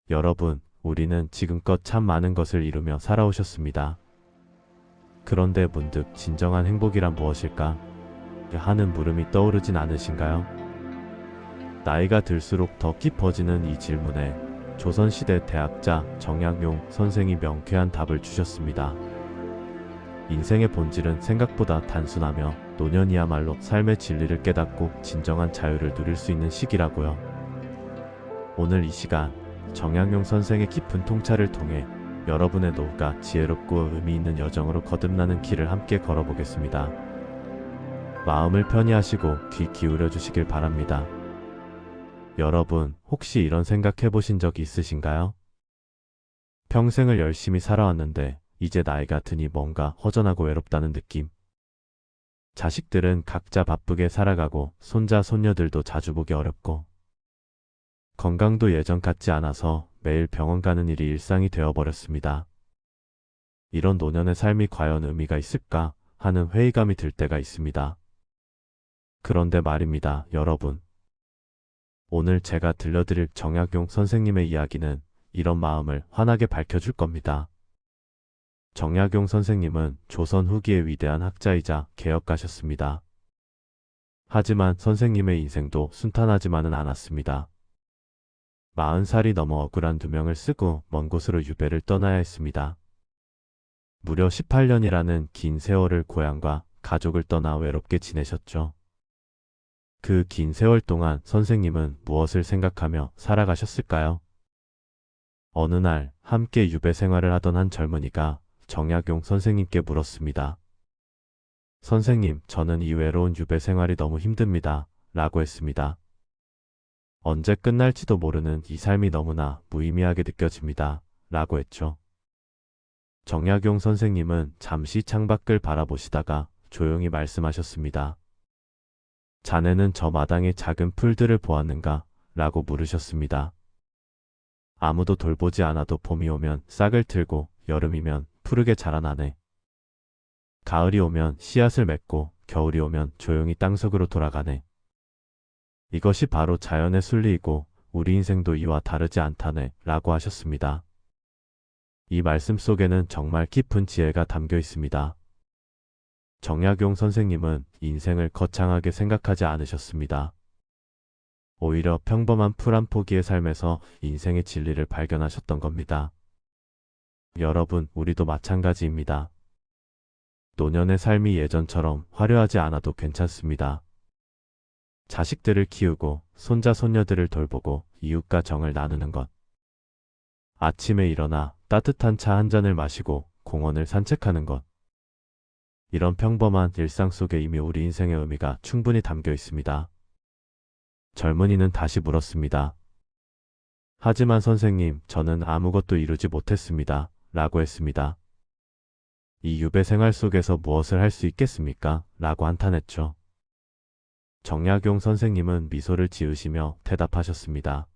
여러분, 우리는 지금껏 참 많은 것을 이루며 살아오셨습니다. 그런데 문득 진정한 행복이란 무엇일까? 하는 물음이 떠오르진 않으신가요? 나이가 들수록 더 깊어지는 이 질문에 조선시대 대학자 정약용 선생이 명쾌한 답을 주셨습니다. 인생의 본질은 생각보다 단순하며 노년이야말로 삶의 진리를 깨닫고 진정한 자유를 누릴 수 있는 시기라고요. 오늘 이 시간 정약용 선생의 깊은 통찰을 통해 여러분의 노후가 지혜롭고 의미 있는 여정으로 거듭나는 길을 함께 걸어보겠습니다. 마음을 편히 하시고 귀 기울여 주시길 바랍니다. 여러분, 혹시 이런 생각 해보신 적 있으신가요? 평생을 열심히 살아왔는데 이제 나이가 드니 뭔가 허전하고 외롭다는 느낌. 자식들은 각자 바쁘게 살아가고 손자 손녀들도 자주 보기 어렵고 건강도 예전 같지 않아서 매일 병원 가는 일이 일상이 되어버렸습니다. 이런 노년의 삶이 과연 의미가 있을까 하는 회의감이 들 때가 있습니다. 그런데 말입니다, 여러분. 오늘 제가 들려드릴 정약용 선생님의 이야기는 이런 마음을 환하게 밝혀줄 겁니다. 정약용 선생님은 조선 후기의 위대한 학자이자 개혁가셨습니다. 하지만 선생님의 인생도 순탄하지만은 않았습니다. 40살이 넘어 억울한 두 명을 쓰고 먼 곳으로 유배를 떠나야 했습니다. 무려 18년이라는 긴 세월을 고향과 가족을 떠나 외롭게 지내셨죠. 그 긴 세월 동안 선생님은 무엇을 생각하며 살아가셨을까요? 어느 날 함께 유배 생활을 하던 한 젊은이가 정약용 선생님께 물었습니다. 선생님, 저는 이 외로운 유배 생활이 너무 힘듭니다. 라고 했습니다. 언제 끝날지도 모르는 이 삶이 너무나 무의미하게 느껴집니다. 라고 했죠. 정약용 선생님은 잠시 창밖을 바라보시다가 조용히 말씀하셨습니다. 자네는 저 마당의 작은 풀들을 보았는가? 라고 물으셨습니다. 아무도 돌보지 않아도 봄이 오면 싹을 틀고 여름이면 푸르게 자라나네. 가을이 오면 씨앗을 맺고 겨울이 오면 조용히 땅속으로 돌아가네. 이것이 바로 자연의 순리이고 우리 인생도 이와 다르지 않다네 라고 하셨습니다. 이 말씀 속에는 정말 깊은 지혜가 담겨 있습니다. 정약용 선생님은 인생을 거창하게 생각하지 않으셨습니다. 오히려 평범한 풀 한 포기의 삶에서 인생의 진리를 발견하셨던 겁니다. 여러분, 우리도 마찬가지입니다. 노년의 삶이 예전처럼 화려하지 않아도 괜찮습니다. 자식들을 키우고 손자 손녀들을 돌보고 이웃과 정을 나누는 것. 아침에 일어나 따뜻한 차 한 잔을 마시고 공원을 산책하는 것. 이런 평범한 일상 속에 이미 우리 인생의 의미가 충분히 담겨 있습니다. 젊은이는 다시 물었습니다. 하지만 선생님, 저는 아무것도 이루지 못했습니다. 라고 했습니다. 이 유배 생활 속에서 무엇을 할 수 있겠습니까? 라고 한탄했죠. 정약용 선생님은 미소를 지으시며 대답하셨습니다.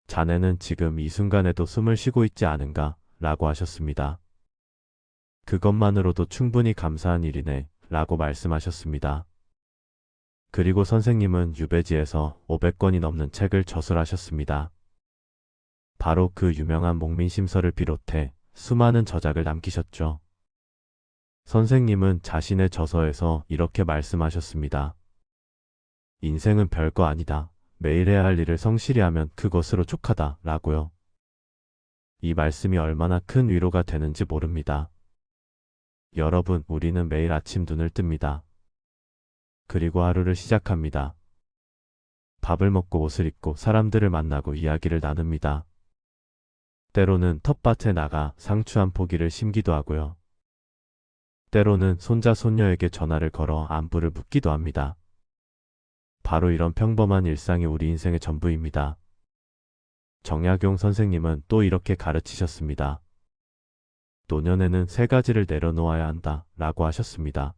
자네는 지금 이 순간에도 숨을 쉬고 있지 않은가? 라고 하셨습니다. 그것만으로도 충분히 감사한 일이네. 라고 말씀하셨습니다. 그리고 선생님은 유배지에서 500권이 넘는 책을 저술하셨습니다. 바로 그 유명한 목민심서를 비롯해 수많은 저작을 남기셨죠. 선생님은 자신의 저서에서 이렇게 말씀하셨습니다. 인생은 별거 아니다. 매일 해야 할 일을 성실히 하면 그것으로 족하다. 라고요. 이 말씀이 얼마나 큰 위로가 되는지 모릅니다. 여러분, 우리는 매일 아침 눈을 뜹니다. 그리고 하루를 시작합니다. 밥을 먹고 옷을 입고 사람들을 만나고 이야기를 나눕니다. 때로는 텃밭에 나가 상추 한 포기를 심기도 하고요. 때로는 손자 손녀에게 전화를 걸어 안부를 묻기도 합니다. 바로 이런 평범한 일상이 우리 인생의 전부입니다. 정약용 선생님은 또 이렇게 가르치셨습니다. 노년에는 세 가지를 내려놓아야 한다 라고 하셨습니다.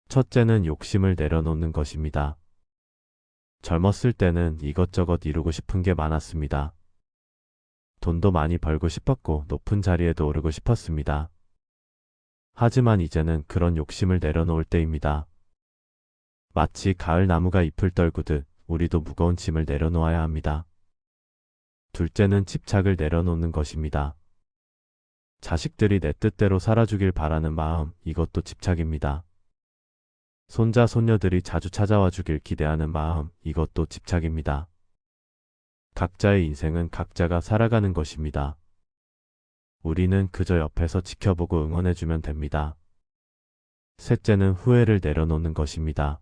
첫째는 욕심을 내려놓는 것입니다. 젊었을 때는 이것저것 이루고 싶은 게 많았습니다. 돈도 많이 벌고 싶었고 높은 자리에도 오르고 싶었습니다. 하지만 이제는 그런 욕심을 내려놓을 때입니다. 마치 가을 나무가 잎을 떨구듯 우리도 무거운 짐을 내려놓아야 합니다. 둘째는 집착을 내려놓는 것입니다. 자식들이 내 뜻대로 살아주길 바라는 마음, 이것도 집착입니다. 손자, 손녀들이 자주 찾아와 주길 기대하는 마음, 이것도 집착입니다. 각자의 인생은 각자가 살아가는 것입니다. 우리는 그저 옆에서 지켜보고 응원해주면 됩니다. 셋째는 후회를 내려놓는 것입니다.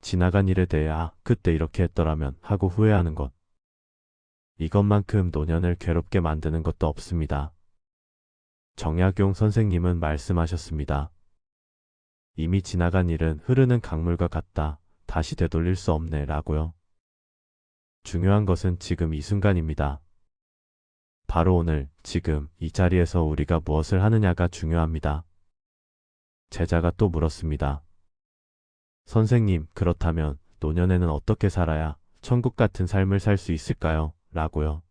지나간 일에 대해 그때 이렇게 했더라면 하고 후회하는 것. 이것만큼 노년을 괴롭게 만드는 것도 없습니다. 정약용 선생님은 말씀하셨습니다. 이미 지나간 일은 흐르는 강물과 같다. 다시 되돌릴 수 없네 라고요. 중요한 것은 지금 이 순간입니다. 바로 오늘, 지금, 이 자리에서 우리가 무엇을 하느냐가 중요합니다. 제자가 또 물었습니다. 선생님, 그렇다면 노년에는 어떻게 살아야 천국 같은 삶을 살 수 있을까요? 라고요.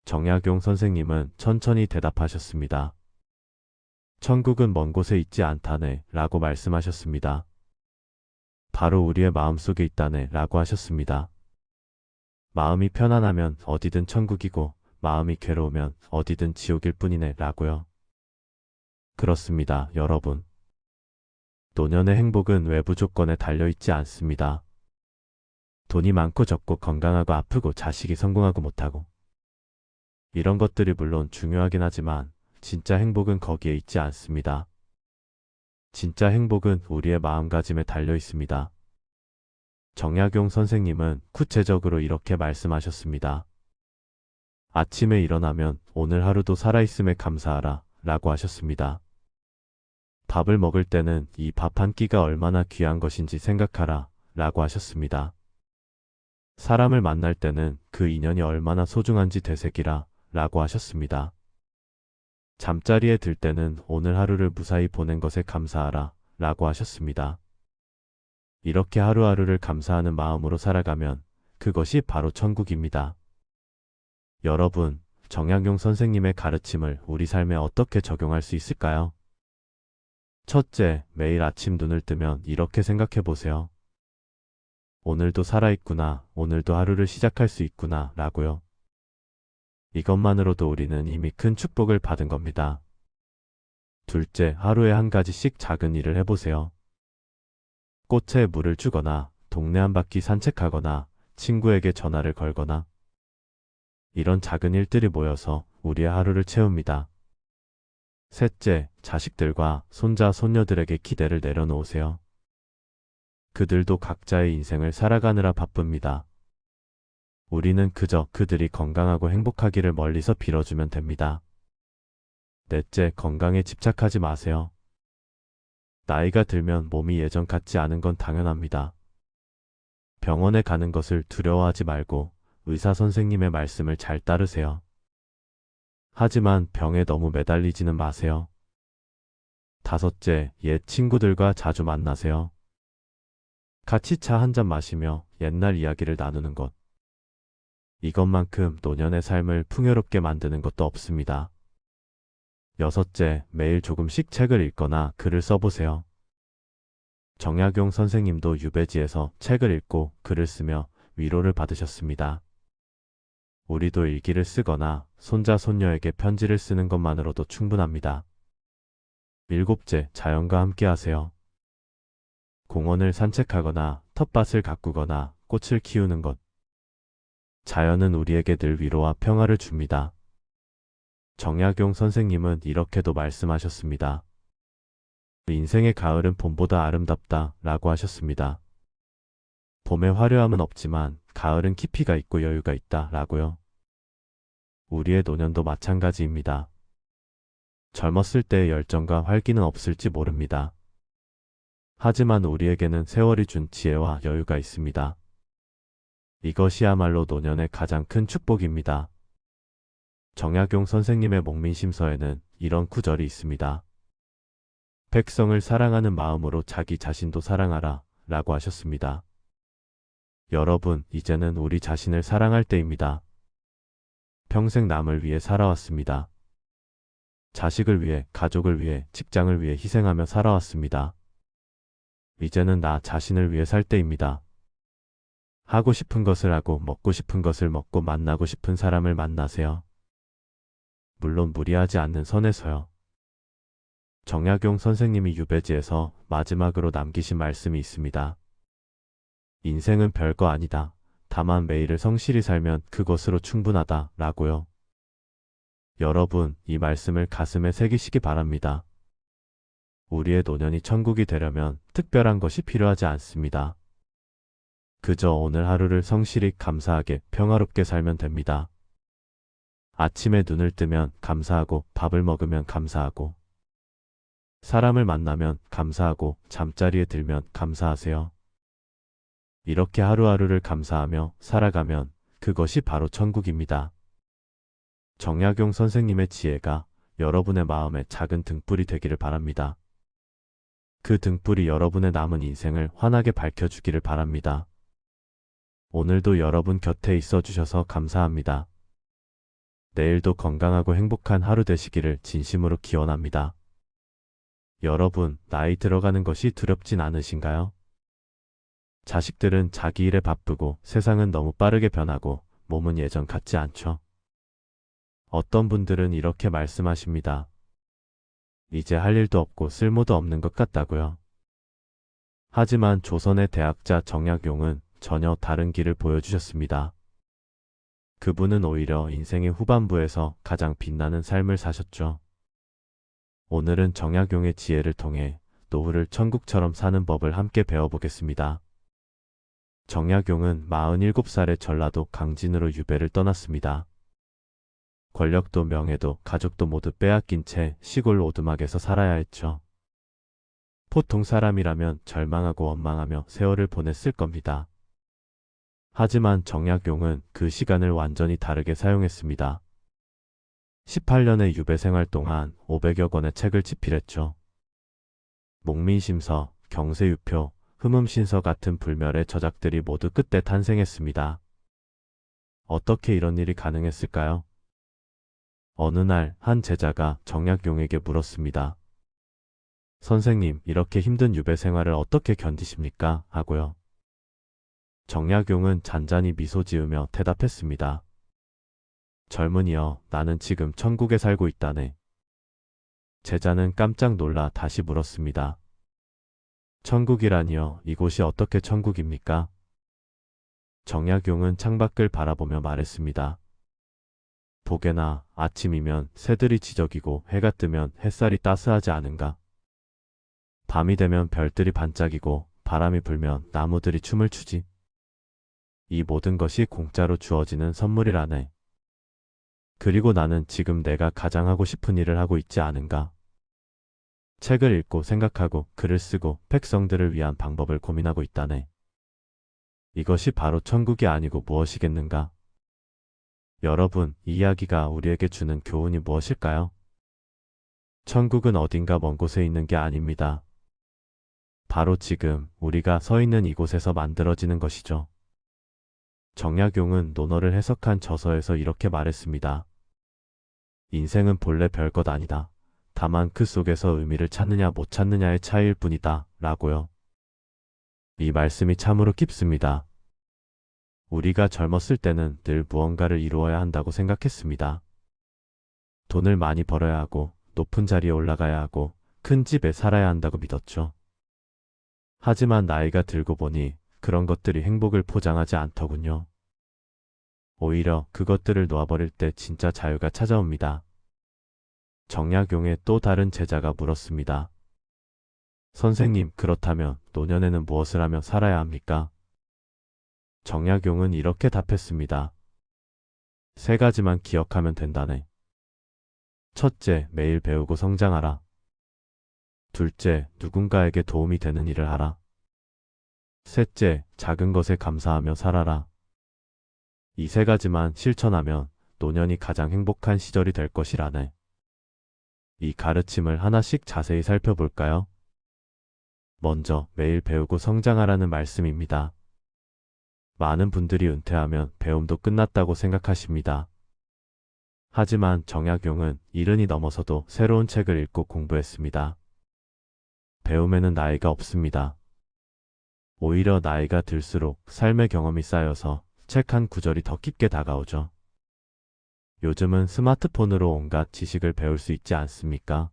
정약용 선생님은 천천히 대답하셨습니다. 천국은 먼 곳에 있지 않다네 라고 말씀하셨습니다. 바로 우리의 마음속에 있다네 라고 하셨습니다. 마음이 편안하면 어디든 천국이고 마음이 괴로우면 어디든 지옥일 뿐이네 라고요. 그렇습니다, 여러분. 노년의 행복은 외부 조건에 달려있지 않습니다. 돈이 많고 적고 건강하고 아프고 자식이 성공하고 못하고 이런 것들이 물론 중요하긴 하지만 진짜 행복은 거기에 있지 않습니다. 진짜 행복은 우리의 마음가짐에 달려 있습니다. 정약용 선생님은 구체적으로 이렇게 말씀하셨습니다. 아침에 일어나면 오늘 하루도 살아있음에 감사하라 라고 하셨습니다. 밥을 먹을 때는 이 밥 한 끼가 얼마나 귀한 것인지 생각하라 라고 하셨습니다. 사람을 만날 때는 그 인연이 얼마나 소중한지 되새기라 라고 하셨습니다. 잠자리에 들 때는 오늘 하루를 무사히 보낸 것에 감사하라 라고 하셨습니다. 이렇게 하루하루를 감사하는 마음으로 살아가면 그것이 바로 천국입니다. 여러분, 정약용 선생님의 가르침을 우리 삶에 어떻게 적용할 수 있을까요? 첫째, 매일 아침 눈을 뜨면 이렇게 생각해 보세요. 오늘도 살아있구나, 오늘도 하루를 시작할 수 있구나 라고요. 이것만으로도 우리는 이미 큰 축복을 받은 겁니다. 둘째, 하루에 한 가지씩 작은 일을 해보세요. 꽃에 물을 주거나, 동네 한 바퀴 산책하거나, 친구에게 전화를 걸거나, 이런 작은 일들이 모여서 우리의 하루를 채웁니다. 셋째, 자식들과 손자, 손녀들에게 기대를 내려놓으세요. 그들도 각자의 인생을 살아가느라 바쁩니다. 우리는 그저 그들이 건강하고 행복하기를 멀리서 빌어주면 됩니다. 넷째, 건강에 집착하지 마세요. 나이가 들면 몸이 예전 같지 않은 건 당연합니다. 병원에 가는 것을 두려워하지 말고 의사 선생님의 말씀을 잘 따르세요. 하지만 병에 너무 매달리지는 마세요. 다섯째, 옛 친구들과 자주 만나세요. 같이 차 한 잔 마시며 옛날 이야기를 나누는 것. 이것만큼 노년의 삶을 풍요롭게 만드는 것도 없습니다. 여섯째, 매일 조금씩 책을 읽거나 글을 써보세요. 정약용 선생님도 유배지에서 책을 읽고 글을 쓰며 위로를 받으셨습니다. 우리도 일기를 쓰거나 손자, 손녀에게 편지를 쓰는 것만으로도 충분합니다. 일곱째, 자연과 함께 하세요. 공원을 산책하거나 텃밭을 가꾸거나 꽃을 키우는 것. 자연은 우리에게 늘 위로와 평화를 줍니다. 정약용 선생님은 이렇게도 말씀하셨습니다. 인생의 가을은 봄보다 아름답다 라고 하셨습니다. 봄의 화려함은 없지만 가을은 깊이가 있고 여유가 있다 라고요. 우리의 노년도 마찬가지입니다. 젊었을 때의 열정과 활기는 없을지 모릅니다. 하지만 우리에게는 세월이 준 지혜와 여유가 있습니다. 이것이야말로 노년의 가장 큰 축복입니다. 정약용 선생님의 목민심서에는 이런 구절이 있습니다. 백성을 사랑하는 마음으로 자기 자신도 사랑하라 라고 하셨습니다. 여러분, 이제는 우리 자신을 사랑할 때입니다. 평생 남을 위해 살아왔습니다. 자식을 위해, 가족을 위해, 직장을 위해 희생하며 살아왔습니다. 이제는 나 자신을 위해 살 때입니다. 하고 싶은 것을 하고 먹고 싶은 것을 먹고 만나고 싶은 사람을 만나세요. 물론 무리하지 않는 선에서요. 정약용 선생님이 유배지에서 마지막으로 남기신 말씀이 있습니다. 인생은 별거 아니다. 다만 매일을 성실히 살면 그것으로 충분하다 라고요. 여러분, 이 말씀을 가슴에 새기시기 바랍니다. 우리의 노년이 천국이 되려면 특별한 것이 필요하지 않습니다. 그저 오늘 하루를 성실히 감사하게 평화롭게 살면 됩니다. 아침에 눈을 뜨면 감사하고 밥을 먹으면 감사하고 사람을 만나면 감사하고 잠자리에 들면 감사하세요. 이렇게 하루하루를 감사하며 살아가면 그것이 바로 천국입니다. 정약용 선생님의 지혜가 여러분의 마음에 작은 등불이 되기를 바랍니다. 그 등불이 여러분의 남은 인생을 환하게 밝혀주기를 바랍니다. 오늘도 여러분 곁에 있어 주셔서 감사합니다. 내일도 건강하고 행복한 하루 되시기를 진심으로 기원합니다. 여러분, 나이 들어가는 것이 두렵진 않으신가요? 자식들은 자기 일에 바쁘고 세상은 너무 빠르게 변하고 몸은 예전 같지 않죠. 어떤 분들은 이렇게 말씀하십니다. 이제 할 일도 없고 쓸모도 없는 것 같다고요. 하지만 조선의 대학자 정약용은 전혀 다른 길을 보여주셨습니다. 그분은 오히려 인생의 후반부에서 가장 빛나는 삶을 사셨죠. 오늘은 정약용의 지혜를 통해 노후를 천국처럼 사는 법을 함께 배워보겠습니다. 정약용은 47살의 전라도 강진으로 유배를 떠났습니다. 권력도 명예도 가족도 모두 빼앗긴 채 시골 오두막에서 살아야 했죠. 보통 사람이라면 절망하고 원망하며 세월을 보냈을 겁니다. 하지만 정약용은 그 시간을 완전히 다르게 사용했습니다. 18년의 유배 생활 동안 500여 권의 책을 집필했죠. 목민심서, 경세유표, 흠음신서 같은 불멸의 저작들이 모두 그때 탄생했습니다. 어떻게 이런 일이 가능했을까요? 어느 날 한 제자가 정약용에게 물었습니다. 선생님, 이렇게 힘든 유배 생활을 어떻게 견디십니까? 하고요. 정약용은 잔잔히 미소 지으며 대답했습니다. 젊은이여, 나는 지금 천국에 살고 있다네. 제자는 깜짝 놀라 다시 물었습니다. 천국이라니요? 이곳이 어떻게 천국입니까? 정약용은 창밖을 바라보며 말했습니다. 보게나 아침이면 새들이 지저귀고 해가 뜨면 햇살이 따스하지 않은가? 밤이 되면 별들이 반짝이고 바람이 불면 나무들이 춤을 추지. 이 모든 것이 공짜로 주어지는 선물이라네. 그리고 나는 지금 내가 가장 하고 싶은 일을 하고 있지 않은가? 책을 읽고 생각하고 글을 쓰고 백성들을 위한 방법을 고민하고 있다네. 이것이 바로 천국이 아니고 무엇이겠는가? 여러분, 이 이야기가 우리에게 주는 교훈이 무엇일까요? 천국은 어딘가 먼 곳에 있는 게 아닙니다. 바로 지금 우리가 서 있는 이곳에서 만들어지는 것이죠. 정약용은 논어를 해석한 저서에서 이렇게 말했습니다. 인생은 본래 별것 아니다. 다만 그 속에서 의미를 찾느냐 못 찾느냐의 차이일 뿐이다. 라고요. 이 말씀이 참으로 깊습니다. 우리가 젊었을 때는 늘 무언가를 이루어야 한다고 생각했습니다. 돈을 많이 벌어야 하고 높은 자리에 올라가야 하고 큰 집에 살아야 한다고 믿었죠. 하지만 나이가 들고 보니 그런 것들이 행복을 포장하지 않더군요. 오히려 그것들을 놓아버릴 때 진짜 자유가 찾아옵니다. 정약용의 또 다른 제자가 물었습니다. 선생님, 그렇다면 노년에는 무엇을 하며 살아야 합니까? 정약용은 이렇게 답했습니다. 3가지만 기억하면 된다네. 첫째, 매일 배우고 성장하라. 둘째, 누군가에게 도움이 되는 일을 하라. 셋째, 작은 것에 감사하며 살아라. 이 3가지만 실천하면 노년이 가장 행복한 시절이 될 것이라네. 이 가르침을 하나씩 자세히 살펴볼까요? 먼저 매일 배우고 성장하라는 말씀입니다. 많은 분들이 은퇴하면 배움도 끝났다고 생각하십니다. 하지만 정약용은 70이 넘어서도 새로운 책을 읽고 공부했습니다. 배움에는 나이가 없습니다. 오히려 나이가 들수록 삶의 경험이 쌓여서 책 한 구절이 더 깊게 다가오죠. 요즘은 스마트폰으로 온갖 지식을 배울 수 있지 않습니까?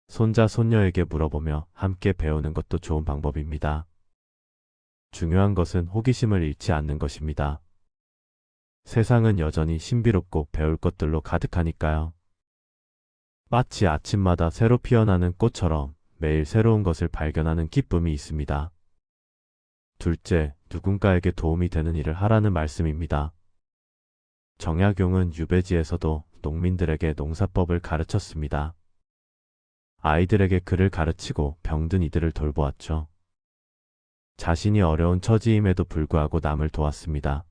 손자, 손녀에게 물어보며 함께 배우는 것도 좋은 방법입니다. 중요한 것은 호기심을 잃지 않는 것입니다. 세상은 여전히 신비롭고 배울 것들로 가득하니까요. 마치 아침마다 새로 피어나는 꽃처럼 매일 새로운 것을 발견하는 기쁨이 있습니다. 둘째, 누군가에게 도움이 되는 일을 하라는 말씀입니다. 정약용은 유배지에서도 농민들에게 농사법을 가르쳤습니다. 아이들에게 글을 가르치고 병든 이들을 돌보았죠. 자신이 어려운 처지임에도 불구하고 남을 도왔습니다.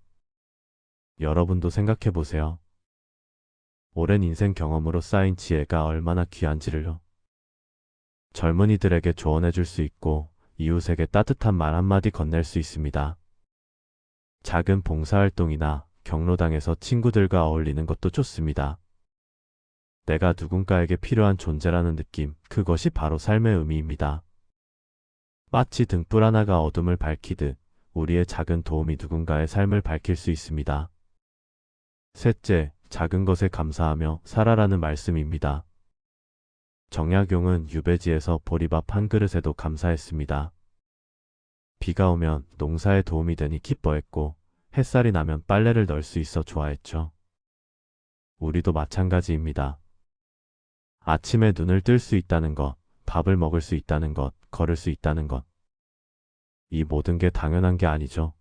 여러분도 생각해 보세요. 오랜 인생 경험으로 쌓인 지혜가 얼마나 귀한지를요. 젊은이들에게 조언해 줄 수 있고 이웃에게 따뜻한 말 한마디 건넬 수 있습니다. 작은 봉사활동이나 경로당에서 친구들과 어울리는 것도 좋습니다. 내가 누군가에게 필요한 존재라는 느낌, 그것이 바로 삶의 의미입니다. 마치 등불 하나가 어둠을 밝히듯 우리의 작은 도움이 누군가의 삶을 밝힐 수 있습니다. 셋째, 작은 것에 감사하며 살아라는 말씀입니다. 정약용은 유배지에서 보리밥 한 그릇에도 감사했습니다. 비가 오면 농사에 도움이 되니 기뻐했고 햇살이 나면 빨래를 널 수 있어 좋아했죠. 우리도 마찬가지입니다. 아침에 눈을 뜰 수 있다는 것, 밥을 먹을 수 있다는 것, 걸을 수 있다는 것. 이 모든 게 당연한 게 아니죠.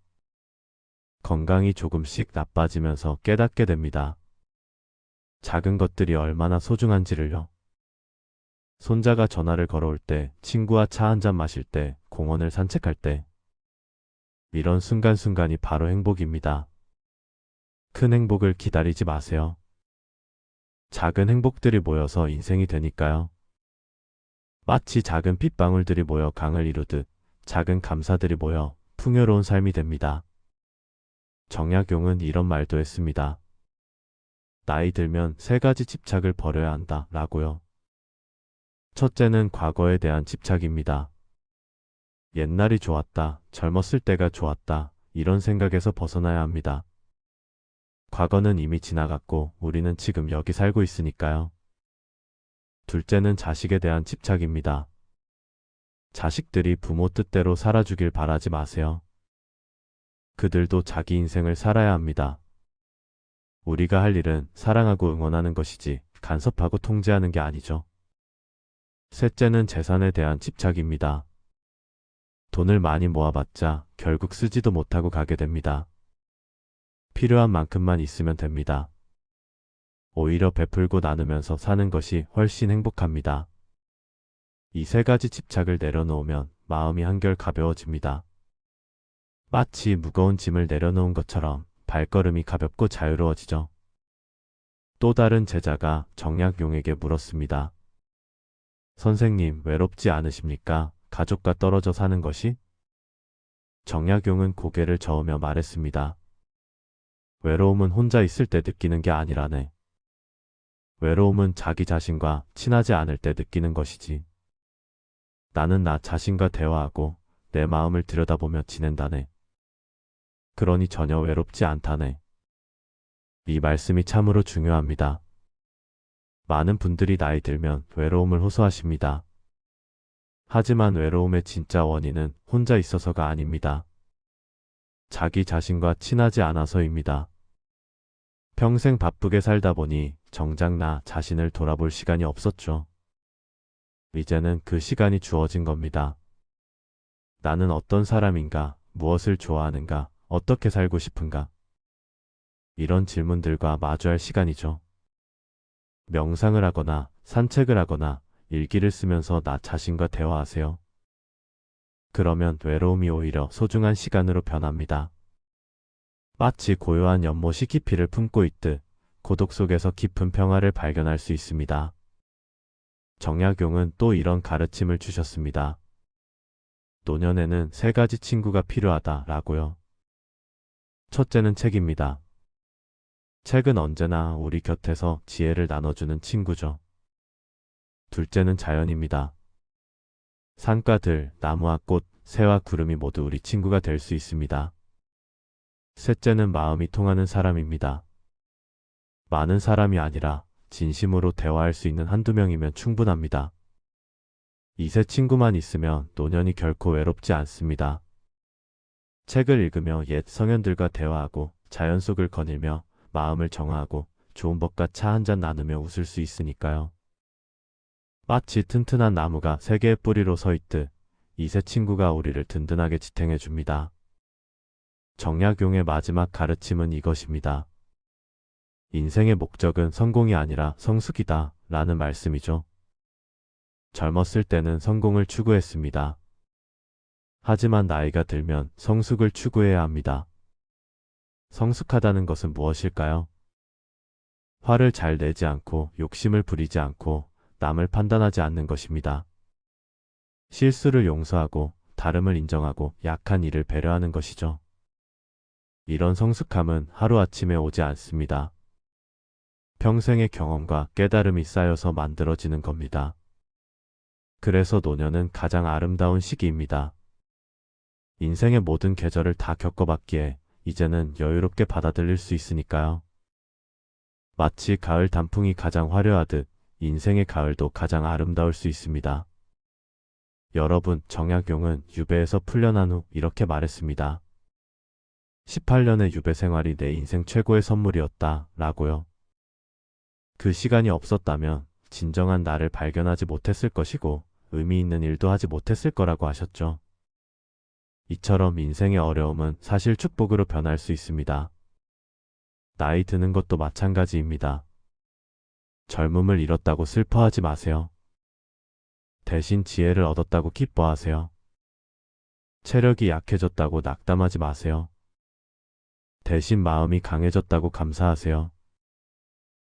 건강이 조금씩 나빠지면서 깨닫게 됩니다. 작은 것들이 얼마나 소중한지를요. 손자가 전화를 걸어올 때, 친구와 차 한잔 마실 때, 공원을 산책할 때. 이런 순간순간이 바로 행복입니다. 큰 행복을 기다리지 마세요. 작은 행복들이 모여서 인생이 되니까요. 마치 작은 빗방울들이 모여 강을 이루듯 작은 감사들이 모여 풍요로운 삶이 됩니다. 정약용은 이런 말도 했습니다. 나이 들면 세 가지 집착을 버려야 한다 라고요. 첫째는 과거에 대한 집착입니다. 옛날이 좋았다, 젊었을 때가 좋았다, 이런 생각에서 벗어나야 합니다. 과거는 이미 지나갔고 우리는 지금 여기 살고 있으니까요. 둘째는 자식에 대한 집착입니다. 자식들이 부모 뜻대로 살아주길 바라지 마세요. 그들도 자기 인생을 살아야 합니다. 우리가 할 일은 사랑하고 응원하는 것이지 간섭하고 통제하는 게 아니죠. 셋째는 재산에 대한 집착입니다. 돈을 많이 모아봤자 결국 쓰지도 못하고 가게 됩니다. 필요한 만큼만 있으면 됩니다. 오히려 베풀고 나누면서 사는 것이 훨씬 행복합니다. 이 세 가지 집착을 내려놓으면 마음이 한결 가벼워집니다. 마치 무거운 짐을 내려놓은 것처럼 발걸음이 가볍고 자유로워지죠. 또 다른 제자가 정약용에게 물었습니다. 선생님, 외롭지 않으십니까? 가족과 떨어져 사는 것이? 정약용은 고개를 저으며 말했습니다. 외로움은 혼자 있을 때 느끼는 게 아니라네. 외로움은 자기 자신과 친하지 않을 때 느끼는 것이지. 나는 나 자신과 대화하고 내 마음을 들여다보며 지낸다네. 그러니 전혀 외롭지 않다네. 이 말씀이 참으로 중요합니다. 많은 분들이 나이 들면 외로움을 호소하십니다. 하지만 외로움의 진짜 원인은 혼자 있어서가 아닙니다. 자기 자신과 친하지 않아서입니다. 평생 바쁘게 살다 보니 정작 나 자신을 돌아볼 시간이 없었죠. 이제는 그 시간이 주어진 겁니다. 나는 어떤 사람인가, 무엇을 좋아하는가, 어떻게 살고 싶은가? 이런 질문들과 마주할 시간이죠. 명상을 하거나 산책을 하거나 일기를 쓰면서 나 자신과 대화하세요. 그러면 외로움이 오히려 소중한 시간으로 변합니다. 마치 고요한 연못이 깊이를 품고 있듯 고독 속에서 깊은 평화를 발견할 수 있습니다. 정약용은 또 이런 가르침을 주셨습니다. 노년에는 세 가지 친구가 필요하다 라고요. 첫째는 책입니다. 책은 언제나 우리 곁에서 지혜를 나눠주는 친구죠. 둘째는 자연입니다. 산과 들, 나무와 꽃, 새와 구름이 모두 우리 친구가 될 수 있습니다. 셋째는 마음이 통하는 사람입니다. 많은 사람이 아니라 진심으로 대화할 수 있는 한두 명이면 충분합니다. 이 세 친구만 있으면 노년이 결코 외롭지 않습니다. 책을 읽으며 옛 성현들과 대화하고 자연 속을 거닐며 마음을 정화하고 좋은 법과 차 한잔 나누며 웃을 수 있으니까요. 마치 튼튼한 나무가 세 개의 뿌리로 서 있듯 이 세 친구가 우리를 든든하게 지탱해 줍니다. 정약용의 마지막 가르침은 이것입니다. 인생의 목적은 성공이 아니라 성숙이다 라는 말씀이죠. 젊었을 때는 성공을 추구했습니다. 하지만 나이가 들면 성숙을 추구해야 합니다. 성숙하다는 것은 무엇일까요? 화를 잘 내지 않고 욕심을 부리지 않고 남을 판단하지 않는 것입니다. 실수를 용서하고 다름을 인정하고 약한 이를 배려하는 것이죠. 이런 성숙함은 하루아침에 오지 않습니다. 평생의 경험과 깨달음이 쌓여서 만들어지는 겁니다. 그래서 노년은 가장 아름다운 시기입니다. 인생의 모든 계절을 다 겪어봤기에 이제는 여유롭게 받아들일 수 있으니까요. 마치 가을 단풍이 가장 화려하듯 인생의 가을도 가장 아름다울 수 있습니다. 여러분, 정약용은 유배에서 풀려난 후 이렇게 말했습니다. 18년의 유배 생활이 내 인생 최고의 선물이었다 라고요. 그 시간이 없었다면 진정한 나를 발견하지 못했을 것이고 의미 있는 일도 하지 못했을 거라고 하셨죠. 이처럼 인생의 어려움은 사실 축복으로 변할 수 있습니다. 나이 드는 것도 마찬가지입니다. 젊음을 잃었다고 슬퍼하지 마세요. 대신 지혜를 얻었다고 기뻐하세요. 체력이 약해졌다고 낙담하지 마세요. 대신 마음이 강해졌다고 감사하세요.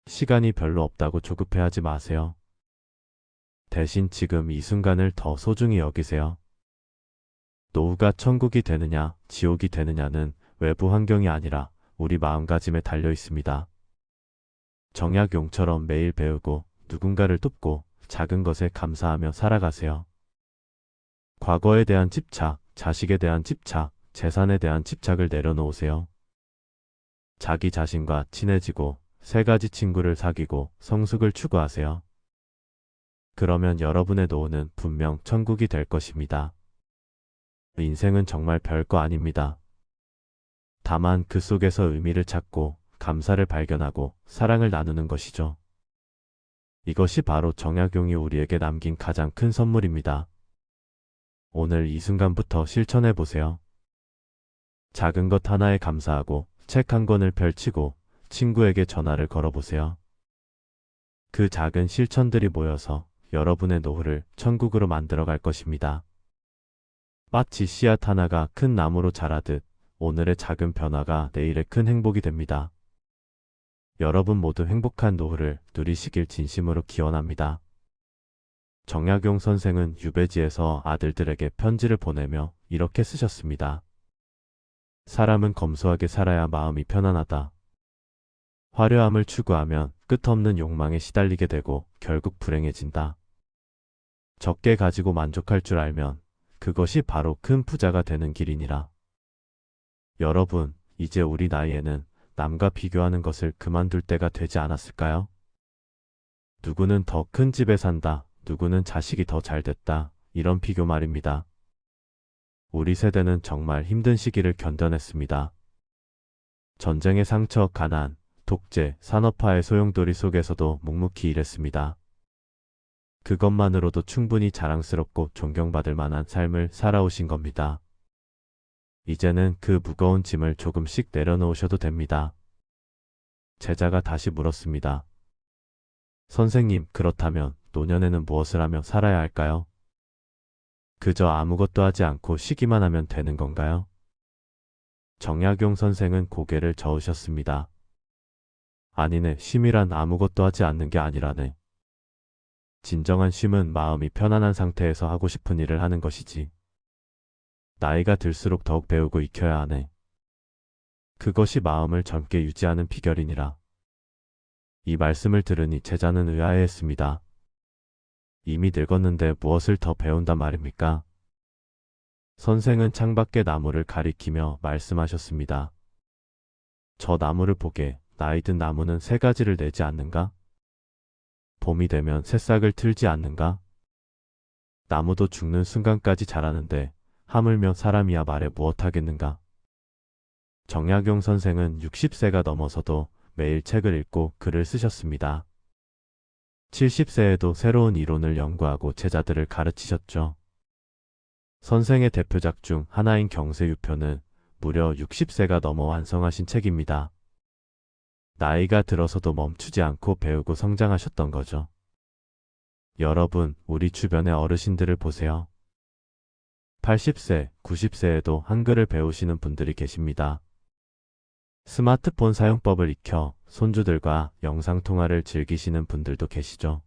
시간이 별로 없다고 조급해하지 마세요. 대신 지금 이 순간을 더 소중히 여기세요. 노후가 천국이 되느냐, 지옥이 되느냐는 외부 환경이 아니라 우리 마음가짐에 달려 있습니다. 정약용처럼 매일 배우고 누군가를 돕고 작은 것에 감사하며 살아가세요. 과거에 대한 집착, 자식에 대한 집착, 재산에 대한 집착을 내려놓으세요. 자기 자신과 친해지고 세 가지 친구를 사귀고 성숙을 추구하세요. 그러면 여러분의 노후는 분명 천국이 될 것입니다. 인생은 정말 별거 아닙니다. 다만 그 속에서 의미를 찾고 감사를 발견하고 사랑을 나누는 것이죠. 이것이 바로 정약용이 우리에게 남긴 가장 큰 선물입니다. 오늘 이 순간부터 실천해 보세요. 작은 것 하나에 감사하고 책 한 권을 펼치고 친구에게 전화를 걸어보세요. 그 작은 실천들이 모여서 여러분의 노후를 천국으로 만들어 갈 것입니다. 마치 씨앗 하나가 큰 나무로 자라듯 오늘의 작은 변화가 내일의 큰 행복이 됩니다. 여러분 모두 행복한 노후를 누리시길 진심으로 기원합니다. 정약용 선생은 유배지에서 아들들에게 편지를 보내며 이렇게 쓰셨습니다. 사람은 검소하게 살아야 마음이 편안하다. 화려함을 추구하면 끝없는 욕망에 시달리게 되고 결국 불행해진다. 적게 가지고 만족할 줄 알면 그것이 바로 큰 부자가 되는 길이니라. 여러분, 이제 우리 나이에는 남과 비교하는 것을 그만둘 때가 되지 않았을까요? 누구는 더 큰 집에 산다, 누구는 자식이 더 잘 됐다, 이런 비교 말입니다. 우리 세대는 정말 힘든 시기를 견뎌냈습니다. 전쟁의 상처, 가난, 독재, 산업화의 소용돌이 속에서도 묵묵히 일했습니다. 그것만으로도 충분히 자랑스럽고 존경받을 만한 삶을 살아오신 겁니다. 이제는 그 무거운 짐을 조금씩 내려놓으셔도 됩니다. 제자가 다시 물었습니다. 선생님, 그렇다면 노년에는 무엇을 하며 살아야 할까요? 그저 아무것도 하지 않고 쉬기만 하면 되는 건가요? 정약용 선생은 고개를 저으셨습니다. 아니네, 쉼이란 아무것도 하지 않는 게 아니라네. 진정한 쉼은 마음이 편안한 상태에서 하고 싶은 일을 하는 것이지. 나이가 들수록 더욱 배우고 익혀야 하네. 그것이 마음을 젊게 유지하는 비결이니라. 이 말씀을 들으니 제자는 의아해했습니다. 이미 늙었는데 무엇을 더 배운단 말입니까? 선생은 창밖의 나무를 가리키며 말씀하셨습니다. 저 나무를 보게. 나이 든 나무는 새 가지를 내지 않는가? 봄이 되면 새싹을 틀지 않는가? 나무도 죽는 순간까지 자라는데 하물며 사람이야 말해 무엇하겠는가? 정약용 선생은 60세가 넘어서도 매일 책을 읽고 글을 쓰셨습니다. 70세에도 새로운 이론을 연구하고 제자들을 가르치셨죠. 선생의 대표작 중 하나인 경세유표는 무려 60세가 넘어 완성하신 책입니다. 나이가 들어서도 멈추지 않고 배우고 성장하셨던 거죠. 여러분, 우리 주변의 어르신들을 보세요. 80세, 90세에도 한글을 배우시는 분들이 계십니다. 스마트폰 사용법을 익혀 손주들과 영상통화를 즐기시는 분들도 계시죠.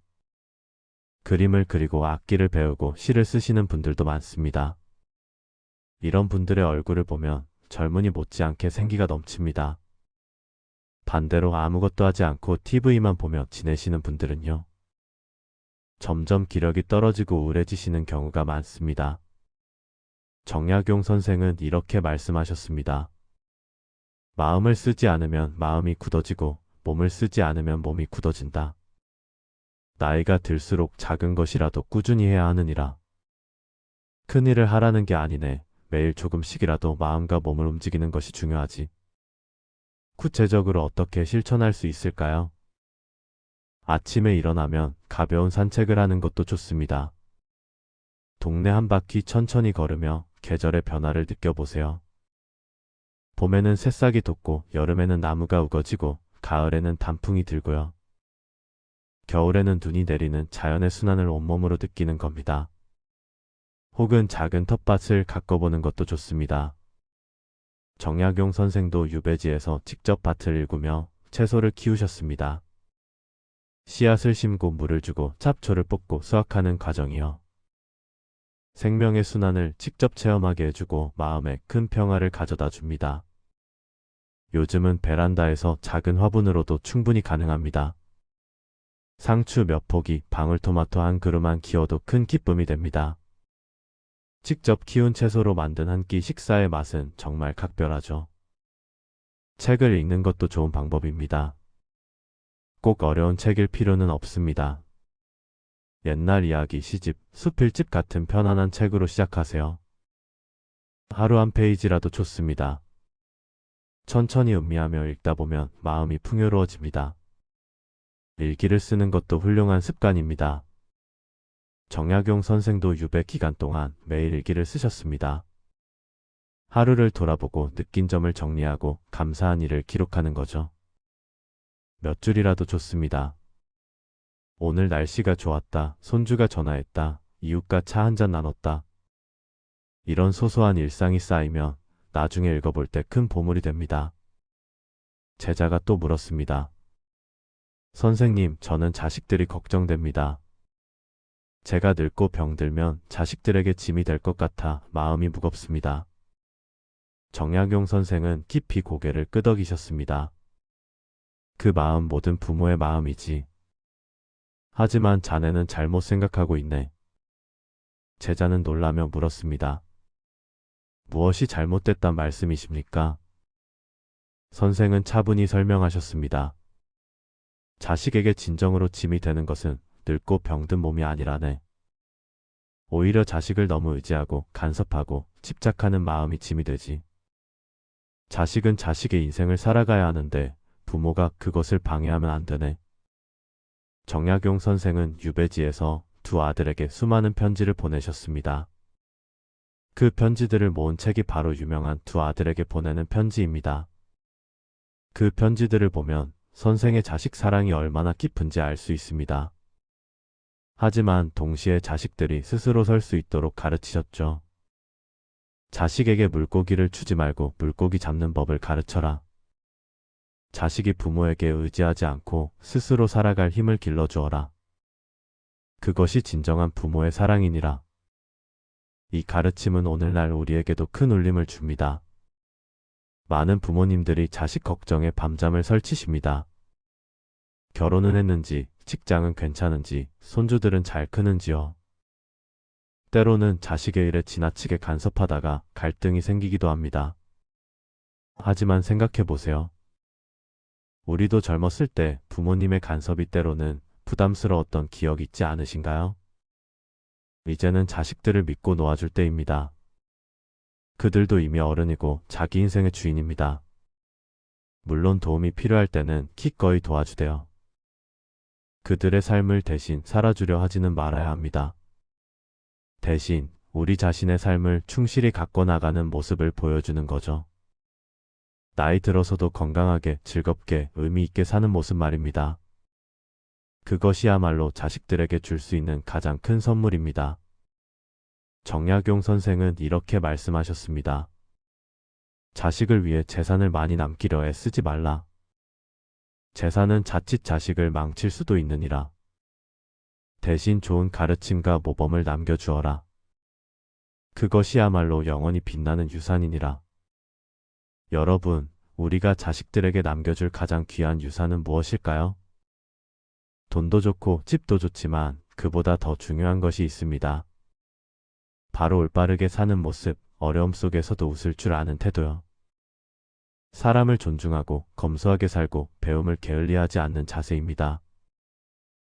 그림을 그리고 악기를 배우고 시를 쓰시는 분들도 많습니다. 이런 분들의 얼굴을 보면 젊은이 못지않게 생기가 넘칩니다. 반대로 아무것도 하지 않고 TV만 보며 지내시는 분들은요. 점점 기력이 떨어지고 우울해지시는 경우가 많습니다. 정약용 선생은 이렇게 말씀하셨습니다. 마음을 쓰지 않으면 마음이 굳어지고 몸을 쓰지 않으면 몸이 굳어진다. 나이가 들수록 작은 것이라도 꾸준히 해야 하느니라. 큰 일을 하라는 게 아니네. 매일 조금씩이라도 마음과 몸을 움직이는 것이 중요하지. 구체적으로 어떻게 실천할 수 있을까요? 아침에 일어나면 가벼운 산책을 하는 것도 좋습니다. 동네 한 바퀴 천천히 걸으며 계절의 변화를 느껴보세요. 봄에는 새싹이 돋고 여름에는 나무가 우거지고 가을에는 단풍이 들고요. 겨울에는 눈이 내리는 자연의 순환을 온몸으로 느끼는 겁니다. 혹은 작은 텃밭을 가꿔보는 것도 좋습니다. 정약용 선생도 유배지에서 직접 밭을 일구며 채소를 키우셨습니다. 씨앗을 심고 물을 주고 잡초를 뽑고 수확하는 과정이요. 생명의 순환을 직접 체험하게 해주고 마음에 큰 평화를 가져다 줍니다. 요즘은 베란다에서 작은 화분으로도 충분히 가능합니다. 상추 몇 포기, 방울토마토 한 그루만 키워도 큰 기쁨이 됩니다. 직접 키운 채소로 만든 한 끼 식사의 맛은 정말 각별하죠. 책을 읽는 것도 좋은 방법입니다. 꼭 어려운 책일 필요는 없습니다. 옛날 이야기, 시집, 수필집 같은 편안한 책으로 시작하세요. 하루 한 페이지라도 좋습니다. 천천히 음미하며 읽다 보면 마음이 풍요로워집니다. 일기를 쓰는 것도 훌륭한 습관입니다. 정약용 선생도 유배 기간 동안 매일 일기를 쓰셨습니다. 하루를 돌아보고 느낀 점을 정리하고 감사한 일을 기록하는 거죠. 몇 줄이라도 좋습니다. 오늘 날씨가 좋았다. 손주가 전화했다. 이웃과 차 한잔 나눴다. 이런 소소한 일상이 쌓이면 나중에 읽어볼 때 큰 보물이 됩니다. 제자가 또 물었습니다. 선생님, 저는 자식들이 걱정됩니다. 제가 늙고 병들면 자식들에게 짐이 될 것 같아 마음이 무겁습니다. 정약용 선생은 깊이 고개를 끄덕이셨습니다. 그 마음 모든 부모의 마음이지. 하지만 자네는 잘못 생각하고 있네. 제자는 놀라며 물었습니다. 무엇이 잘못됐단 말씀이십니까? 선생은 차분히 설명하셨습니다. 자식에게 진정으로 짐이 되는 것은 늙고 병든 몸이 아니라네. 오히려 자식을 너무 의지하고 간섭하고 집착하는 마음이 짐이 되지. 자식은 자식의 인생을 살아가야 하는데 부모가 그것을 방해하면 안 되네. 정약용 선생은 유배지에서 두 아들에게 수많은 편지를 보내셨습니다. 그 편지들을 모은 책이 바로 유명한 두 아들에게 보내는 편지입니다. 그 편지들을 보면 선생의 자식 사랑이 얼마나 깊은지 알 수 있습니다. 하지만 동시에 자식들이 스스로 설 수 있도록 가르치셨죠. 자식에게 물고기를 주지 말고 물고기 잡는 법을 가르쳐라. 자식이 부모에게 의지하지 않고 스스로 살아갈 힘을 길러주어라. 그것이 진정한 부모의 사랑이니라. 이 가르침은 오늘날 우리에게도 큰 울림을 줍니다. 많은 부모님들이 자식 걱정에 밤잠을 설치십니다. 결혼은 했는지, 직장은 괜찮은지, 손주들은 잘 크는지요. 때로는 자식의 일에 지나치게 간섭하다가 갈등이 생기기도 합니다. 하지만 생각해 보세요. 우리도 젊었을 때 부모님의 간섭이 때로는 부담스러웠던 기억 있지 않으신가요? 이제는 자식들을 믿고 놓아줄 때입니다. 그들도 이미 어른이고 자기 인생의 주인입니다. 물론 도움이 필요할 때는 기꺼이 도와주세요. 그들의 삶을 대신 살아주려 하지는 말아야 합니다. 대신 우리 자신의 삶을 충실히 갖고 나가는 모습을 보여주는 거죠. 나이 들어서도 건강하게, 즐겁게, 의미 있게 사는 모습 말입니다. 그것이야말로 자식들에게 줄 수 있는 가장 큰 선물입니다. 정약용 선생은 이렇게 말씀하셨습니다. 자식을 위해 재산을 많이 남기려 애쓰지 말라. 재산은 자칫 자식을 망칠 수도 있느니라. 대신 좋은 가르침과 모범을 남겨주어라. 그것이야말로 영원히 빛나는 유산이니라. 여러분, 우리가 자식들에게 남겨줄 가장 귀한 유산은 무엇일까요? 돈도 좋고 집도 좋지만 그보다 더 중요한 것이 있습니다. 바로 올바르게 사는 모습, 어려움 속에서도 웃을 줄 아는 태도요. 사람을 존중하고 검소하게 살고 배움을 게을리하지 않는 자세입니다.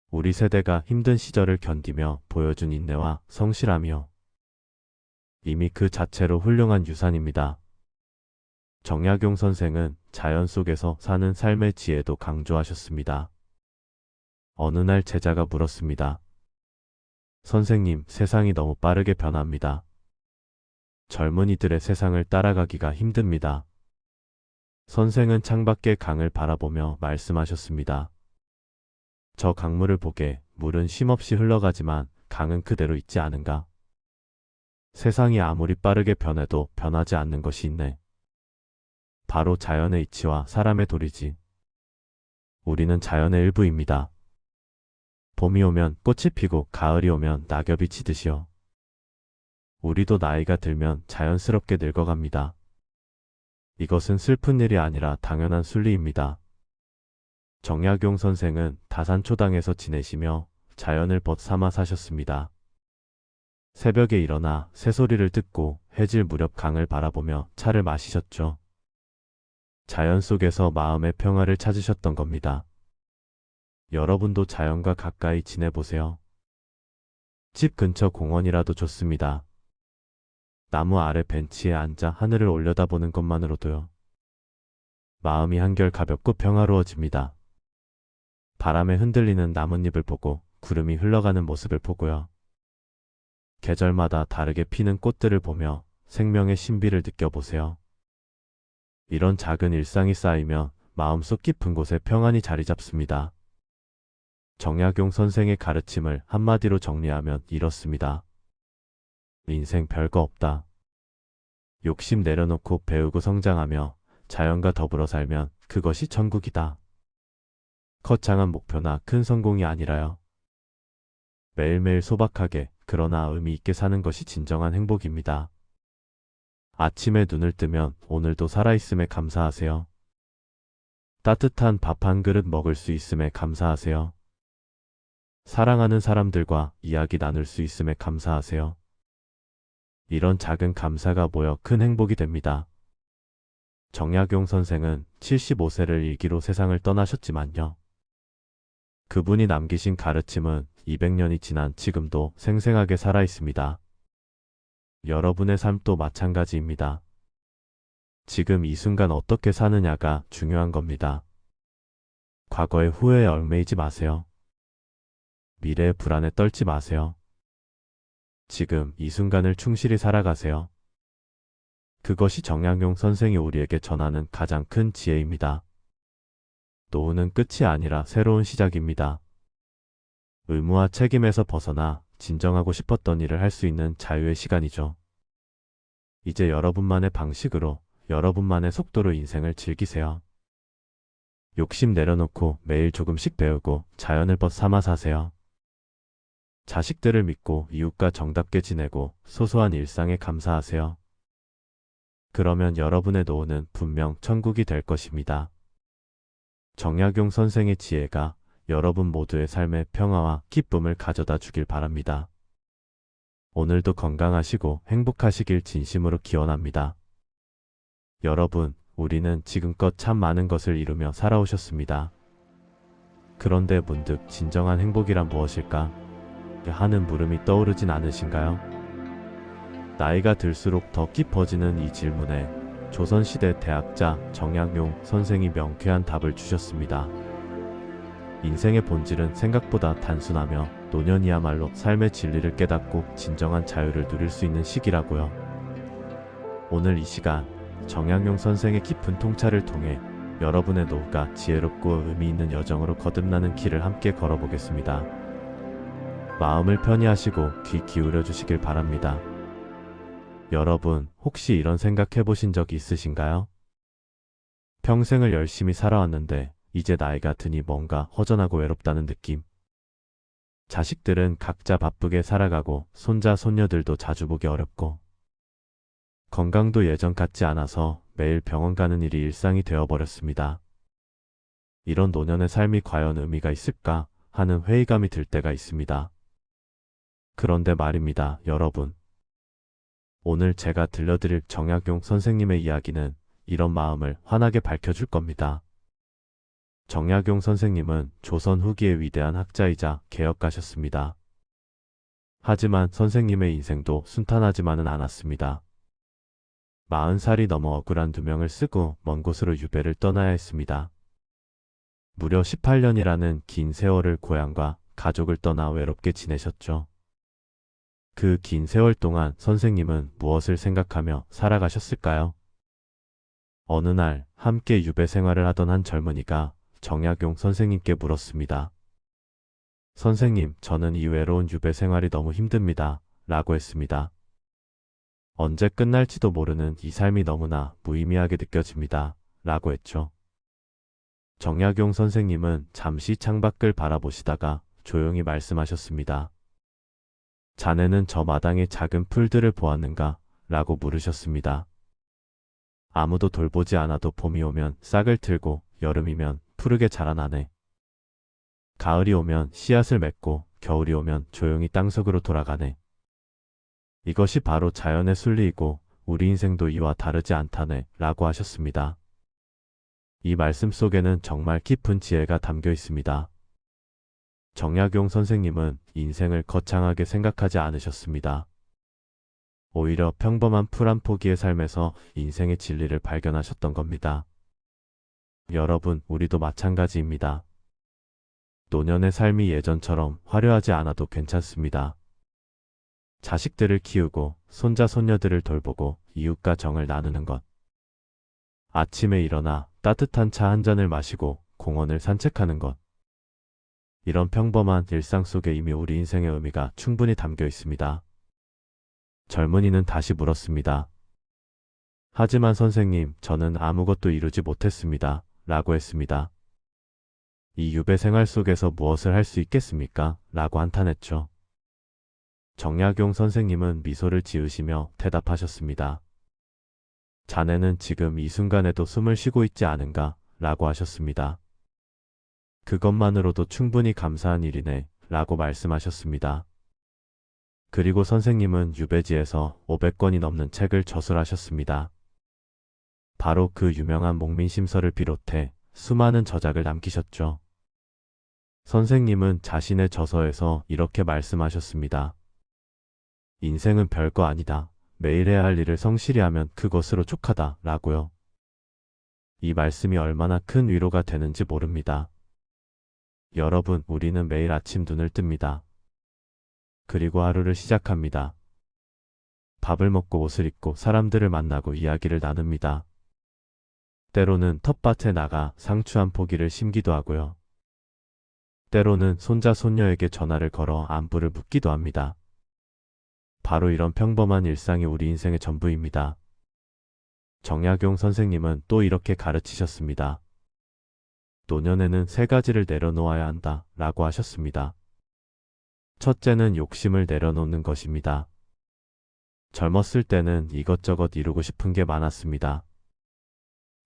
우리 세대가 힘든 시절을 견디며 보여준 인내와 성실함이요. 이미 그 자체로 훌륭한 유산입니다. 정약용 선생은 자연 속에서 사는 삶의 지혜도 강조하셨습니다. 어느 날 제자가 물었습니다. 선생님, 세상이 너무 빠르게 변합니다. 젊은이들의 세상을 따라가기가 힘듭니다. 선생은 창밖의 강을 바라보며 말씀하셨습니다. 저 강물을 보게, 물은 쉼없이 흘러가지만 강은 그대로 있지 않은가? 세상이 아무리 빠르게 변해도 변하지 않는 것이 있네. 바로 자연의 이치와 사람의 도리지. 우리는 자연의 일부입니다. 봄이 오면 꽃이 피고 가을이 오면 낙엽이 치듯이요. 우리도 나이가 들면 자연스럽게 늙어갑니다. 이것은 슬픈 일이 아니라 당연한 순리입니다. 정약용 선생은 다산초당에서 지내시며 자연을 벗삼아 사셨습니다. 새벽에 일어나 새소리를 듣고 해질 무렵 강을 바라보며 차를 마시셨죠. 자연 속에서 마음의 평화를 찾으셨던 겁니다. 여러분도 자연과 가까이 지내보세요. 집 근처 공원이라도 좋습니다. 나무 아래 벤치에 앉아 하늘을 올려다보는 것만으로도요. 마음이 한결 가볍고 평화로워집니다. 바람에 흔들리는 나뭇잎을 보고 구름이 흘러가는 모습을 보고요. 계절마다 다르게 피는 꽃들을 보며 생명의 신비를 느껴보세요. 이런 작은 일상이 쌓이면 마음속 깊은 곳에 평안이 자리 잡습니다. 정약용 선생의 가르침을 한마디로 정리하면 이렇습니다. 인생 별거 없다. 욕심 내려놓고 배우고 성장하며 자연과 더불어 살면 그것이 천국이다. 거창한 목표나 큰 성공이 아니라요. 매일매일 소박하게 그러나 의미 있게 사는 것이 진정한 행복입니다. 아침에 눈을 뜨면 오늘도 살아있음에 감사하세요. 따뜻한 밥 한 그릇 먹을 수 있음에 감사하세요. 사랑하는 사람들과 이야기 나눌 수 있음에 감사하세요. 이런 작은 감사가 모여 큰 행복이 됩니다. 정약용 선생은 75세를 일기로 세상을 떠나셨지만요. 그분이 남기신 가르침은 200년이 지난 지금도 생생하게 살아있습니다. 여러분의 삶도 마찬가지입니다. 지금 이 순간 어떻게 사느냐가 중요한 겁니다. 과거의 후회에 얽매이지 마세요. 미래의 불안에 떨지 마세요. 지금 이 순간을 충실히 살아가세요. 그것이 정약용 선생이 우리에게 전하는 가장 큰 지혜입니다. 노후는 끝이 아니라 새로운 시작입니다. 의무와 책임에서 벗어나 진정하고 싶었던 일을 할 수 있는 자유의 시간이죠. 이제 여러분만의 방식으로, 여러분만의 속도로 인생을 즐기세요. 욕심 내려놓고 매일 조금씩 배우고 자연을 벗삼아 사세요. 자식들을 믿고 이웃과 정답게 지내고 소소한 일상에 감사하세요. 그러면 여러분의 노후는 분명 천국이 될 것입니다. 정약용 선생의 지혜가 여러분 모두의 삶에 평화와 기쁨을 가져다 주길 바랍니다. 오늘도 건강하시고 행복하시길 진심으로 기원합니다. 여러분, 우리는 지금껏 참 많은 것을 이루며 살아오셨습니다. 그런데 문득 진정한 행복이란 무엇일까? 하는 물음이 떠오르진 않으신가요? 나이가 들수록 더 깊어지는 이 질문에 조선시대 대학자 정약용 선생이 명쾌한 답을 주셨습니다. 인생의 본질은 생각보다 단순하며 노년이야말로 삶의 진리를 깨닫고 진정한 자유를 누릴 수 있는 시기라고요. 오늘 이 시간 정약용 선생의 깊은 통찰을 통해 여러분의 노후가 지혜롭고 의미 있는 여정으로 거듭나는 길을 함께 걸어보겠습니다. 마음을 편히 하시고 귀 기울여 주시길 바랍니다. 여러분, 혹시 이런 생각 해보신 적 있으신가요? 평생을 열심히 살아왔는데 이제 나이가 드니 뭔가 허전하고 외롭다는 느낌. 자식들은 각자 바쁘게 살아가고 손자 손녀들도 자주 보기 어렵고 건강도 예전 같지 않아서 매일 병원 가는 일이 일상이 되어버렸습니다. 이런 노년의 삶이 과연 의미가 있을까 하는 회의감이 들 때가 있습니다. 그런데 말입니다, 여러분. 오늘 제가 들려드릴 정약용 선생님의 이야기는 이런 마음을 환하게 밝혀줄 겁니다. 정약용 선생님은 조선 후기의 위대한 학자이자 개혁가셨습니다. 하지만 선생님의 인생도 순탄하지만은 않았습니다. 40살이 넘어 억울한 누명을 쓰고 먼 곳으로 유배를 떠나야 했습니다. 무려 18년이라는 긴 세월을 고향과 가족을 떠나 외롭게 지내셨죠. 그 긴 세월 동안 선생님은 무엇을 생각하며 살아가셨을까요? 어느 날 함께 유배 생활을 하던 한 젊은이가 정약용 선생님께 물었습니다. 선생님, 저는 이 외로운 유배 생활이 너무 힘듭니다. 라고 했습니다. 언제 끝날지도 모르는 이 삶이 너무나 무의미하게 느껴집니다. 라고 했죠. 정약용 선생님은 잠시 창밖을 바라보시다가 조용히 말씀하셨습니다. 자네는 저 마당의 작은 풀들을 보았는가? 라고 물으셨습니다. 아무도 돌보지 않아도 봄이 오면 싹을 틀고 여름이면 푸르게 자라나네. 가을이 오면 씨앗을 맺고 겨울이 오면 조용히 땅속으로 돌아가네. 이것이 바로 자연의 순리이고 우리 인생도 이와 다르지 않다네 라고 하셨습니다. 이 말씀 속에는 정말 깊은 지혜가 담겨 있습니다. 정약용 선생님은 인생을 거창하게 생각하지 않으셨습니다. 오히려 평범한 풀 한 포기의 삶에서 인생의 진리를 발견하셨던 겁니다. 여러분, 우리도 마찬가지입니다. 노년의 삶이 예전처럼 화려하지 않아도 괜찮습니다. 자식들을 키우고 손자 손녀들을 돌보고 이웃과 정을 나누는 것. 아침에 일어나 따뜻한 차 한 잔을 마시고 공원을 산책하는 것. 이런 평범한 일상 속에 이미 우리 인생의 의미가 충분히 담겨 있습니다. 젊은이는 다시 물었습니다. 하지만 선생님, 저는 아무것도 이루지 못했습니다. 라고 했습니다. 이 유배 생활 속에서 무엇을 할 수 있겠습니까? 라고 한탄했죠. 정약용 선생님은 미소를 지으시며 대답하셨습니다. 자네는 지금 이 순간에도 숨을 쉬고 있지 않은가? 라고 하셨습니다. 그것만으로도 충분히 감사한 일이네. 라고 말씀하셨습니다. 그리고 선생님은 유배지에서 500권이 넘는 책을 저술하셨습니다. 바로 그 유명한 목민심서를 비롯해 수많은 저작을 남기셨죠. 선생님은 자신의 저서에서 이렇게 말씀하셨습니다. 인생은 별거 아니다. 매일 해야 할 일을 성실히 하면 그것으로 족하다. 라고요. 이 말씀이 얼마나 큰 위로가 되는지 모릅니다. 여러분, 우리는 매일 아침 눈을 뜹니다. 그리고 하루를 시작합니다. 밥을 먹고 옷을 입고 사람들을 만나고 이야기를 나눕니다. 때로는 텃밭에 나가 상추 한 포기를 심기도 하고요. 때로는 손자 손녀에게 전화를 걸어 안부를 묻기도 합니다. 바로 이런 평범한 일상이 우리 인생의 전부입니다. 정약용 선생님은 또 이렇게 가르치셨습니다. 노년에는 3가지를 내려놓아야 한다 라고 하셨습니다. 첫째는 욕심을 내려놓는 것입니다. 젊었을 때는 이것저것 이루고 싶은 게 많았습니다.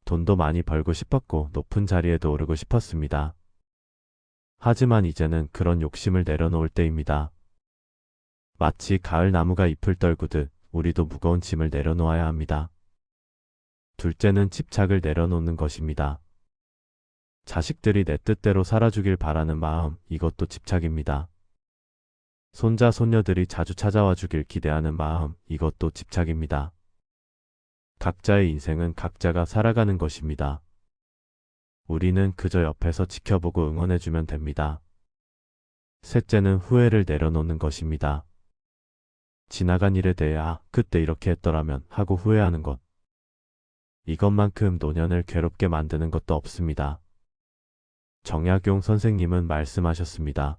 돈도 많이 벌고 싶었고 높은 자리에도 오르고 싶었습니다. 하지만 이제는 그런 욕심을 내려놓을 때입니다. 마치 가을 나무가 잎을 떨구듯 우리도 무거운 짐을 내려놓아야 합니다. 둘째는 집착을 내려놓는 것입니다. 자식들이 내 뜻대로 살아주길 바라는 마음, 이것도 집착입니다. 손자, 손녀들이 자주 찾아와 주길 기대하는 마음, 이것도 집착입니다. 각자의 인생은 각자가 살아가는 것입니다. 우리는 그저 옆에서 지켜보고 응원해주면 됩니다. 셋째는 후회를 내려놓는 것입니다. 지나간 일에 대해 그때 이렇게 했더라면 하고 후회하는 것. 이것만큼 노년을 괴롭게 만드는 것도 없습니다. 정약용 선생님은 말씀하셨습니다.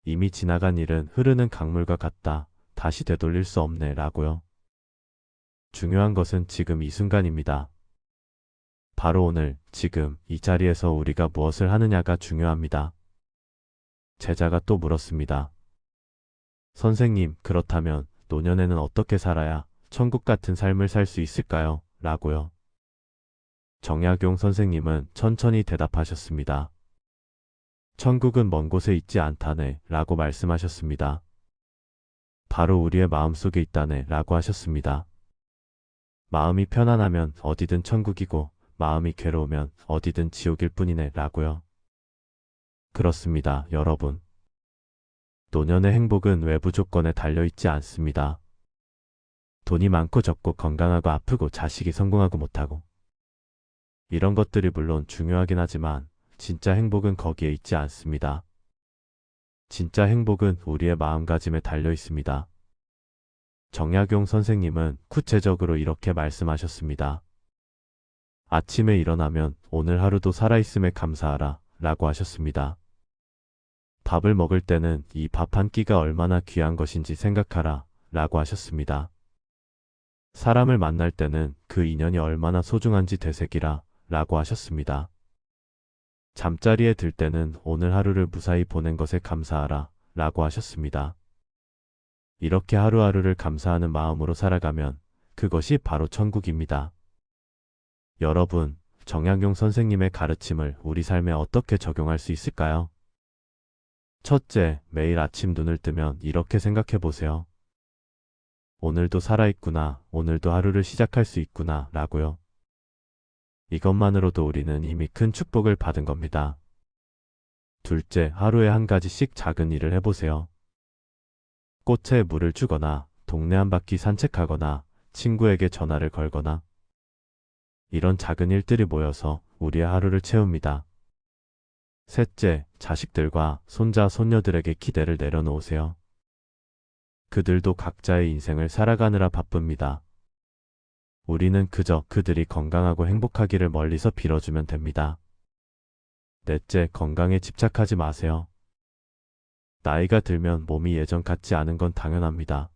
이미 지나간 일은 흐르는 강물과 같다. 다시 되돌릴 수 없네 라고요. 중요한 것은 지금 이 순간입니다. 바로 오늘, 지금, 이 자리에서 우리가 무엇을 하느냐가 중요합니다. 제자가 또 물었습니다. 선생님, 그렇다면 노년에는 어떻게 살아야 천국 같은 삶을 살 수 있을까요? 라고요. 정약용 선생님은 천천히 대답하셨습니다. 천국은 먼 곳에 있지 않다네 라고 말씀하셨습니다. 바로 우리의 마음속에 있다네 라고 하셨습니다. 마음이 편안하면 어디든 천국이고 마음이 괴로우면 어디든 지옥일 뿐이네 라고요. 그렇습니다, 여러분. 노년의 행복은 외부 조건에 달려있지 않습니다. 돈이 많고 적고 건강하고 아프고 자식이 성공하고 못하고 이런 것들이 물론 중요하긴 하지만 진짜 행복은 거기에 있지 않습니다. 진짜 행복은 우리의 마음가짐에 달려 있습니다. 정약용 선생님은 구체적으로 이렇게 말씀하셨습니다. 아침에 일어나면 오늘 하루도 살아있음에 감사하라 라고 하셨습니다. 밥을 먹을 때는 이 밥 한 끼가 얼마나 귀한 것인지 생각하라 라고 하셨습니다. 사람을 만날 때는 그 인연이 얼마나 소중한지 되새기라 라고 하셨습니다. 잠자리에 들 때는 오늘 하루를 무사히 보낸 것에 감사하라 라고 하셨습니다. 이렇게 하루하루를 감사하는 마음으로 살아가면 그것이 바로 천국입니다. 여러분, 정약용 선생님의 가르침을 우리 삶에 어떻게 적용할 수 있을까요? 첫째, 매일 아침 눈을 뜨면 이렇게 생각해 보세요. 오늘도 살아있구나, 오늘도 하루를 시작할 수 있구나 라고요. 이것만으로도 우리는 이미 큰 축복을 받은 겁니다. 둘째, 하루에 한 가지씩 작은 일을 해보세요. 꽃에 물을 주거나, 동네 한 바퀴 산책하거나, 친구에게 전화를 걸거나. 이런 작은 일들이 모여서 우리의 하루를 채웁니다. 셋째, 자식들과 손자, 손녀들에게 기대를 내려놓으세요. 그들도 각자의 인생을 살아가느라 바쁩니다. 우리는 그저 그들이 건강하고 행복하기를 멀리서 빌어주면 됩니다. 넷째, 건강에 집착하지 마세요. 나이가 들면 몸이 예전 같지 않은 건 당연합니다.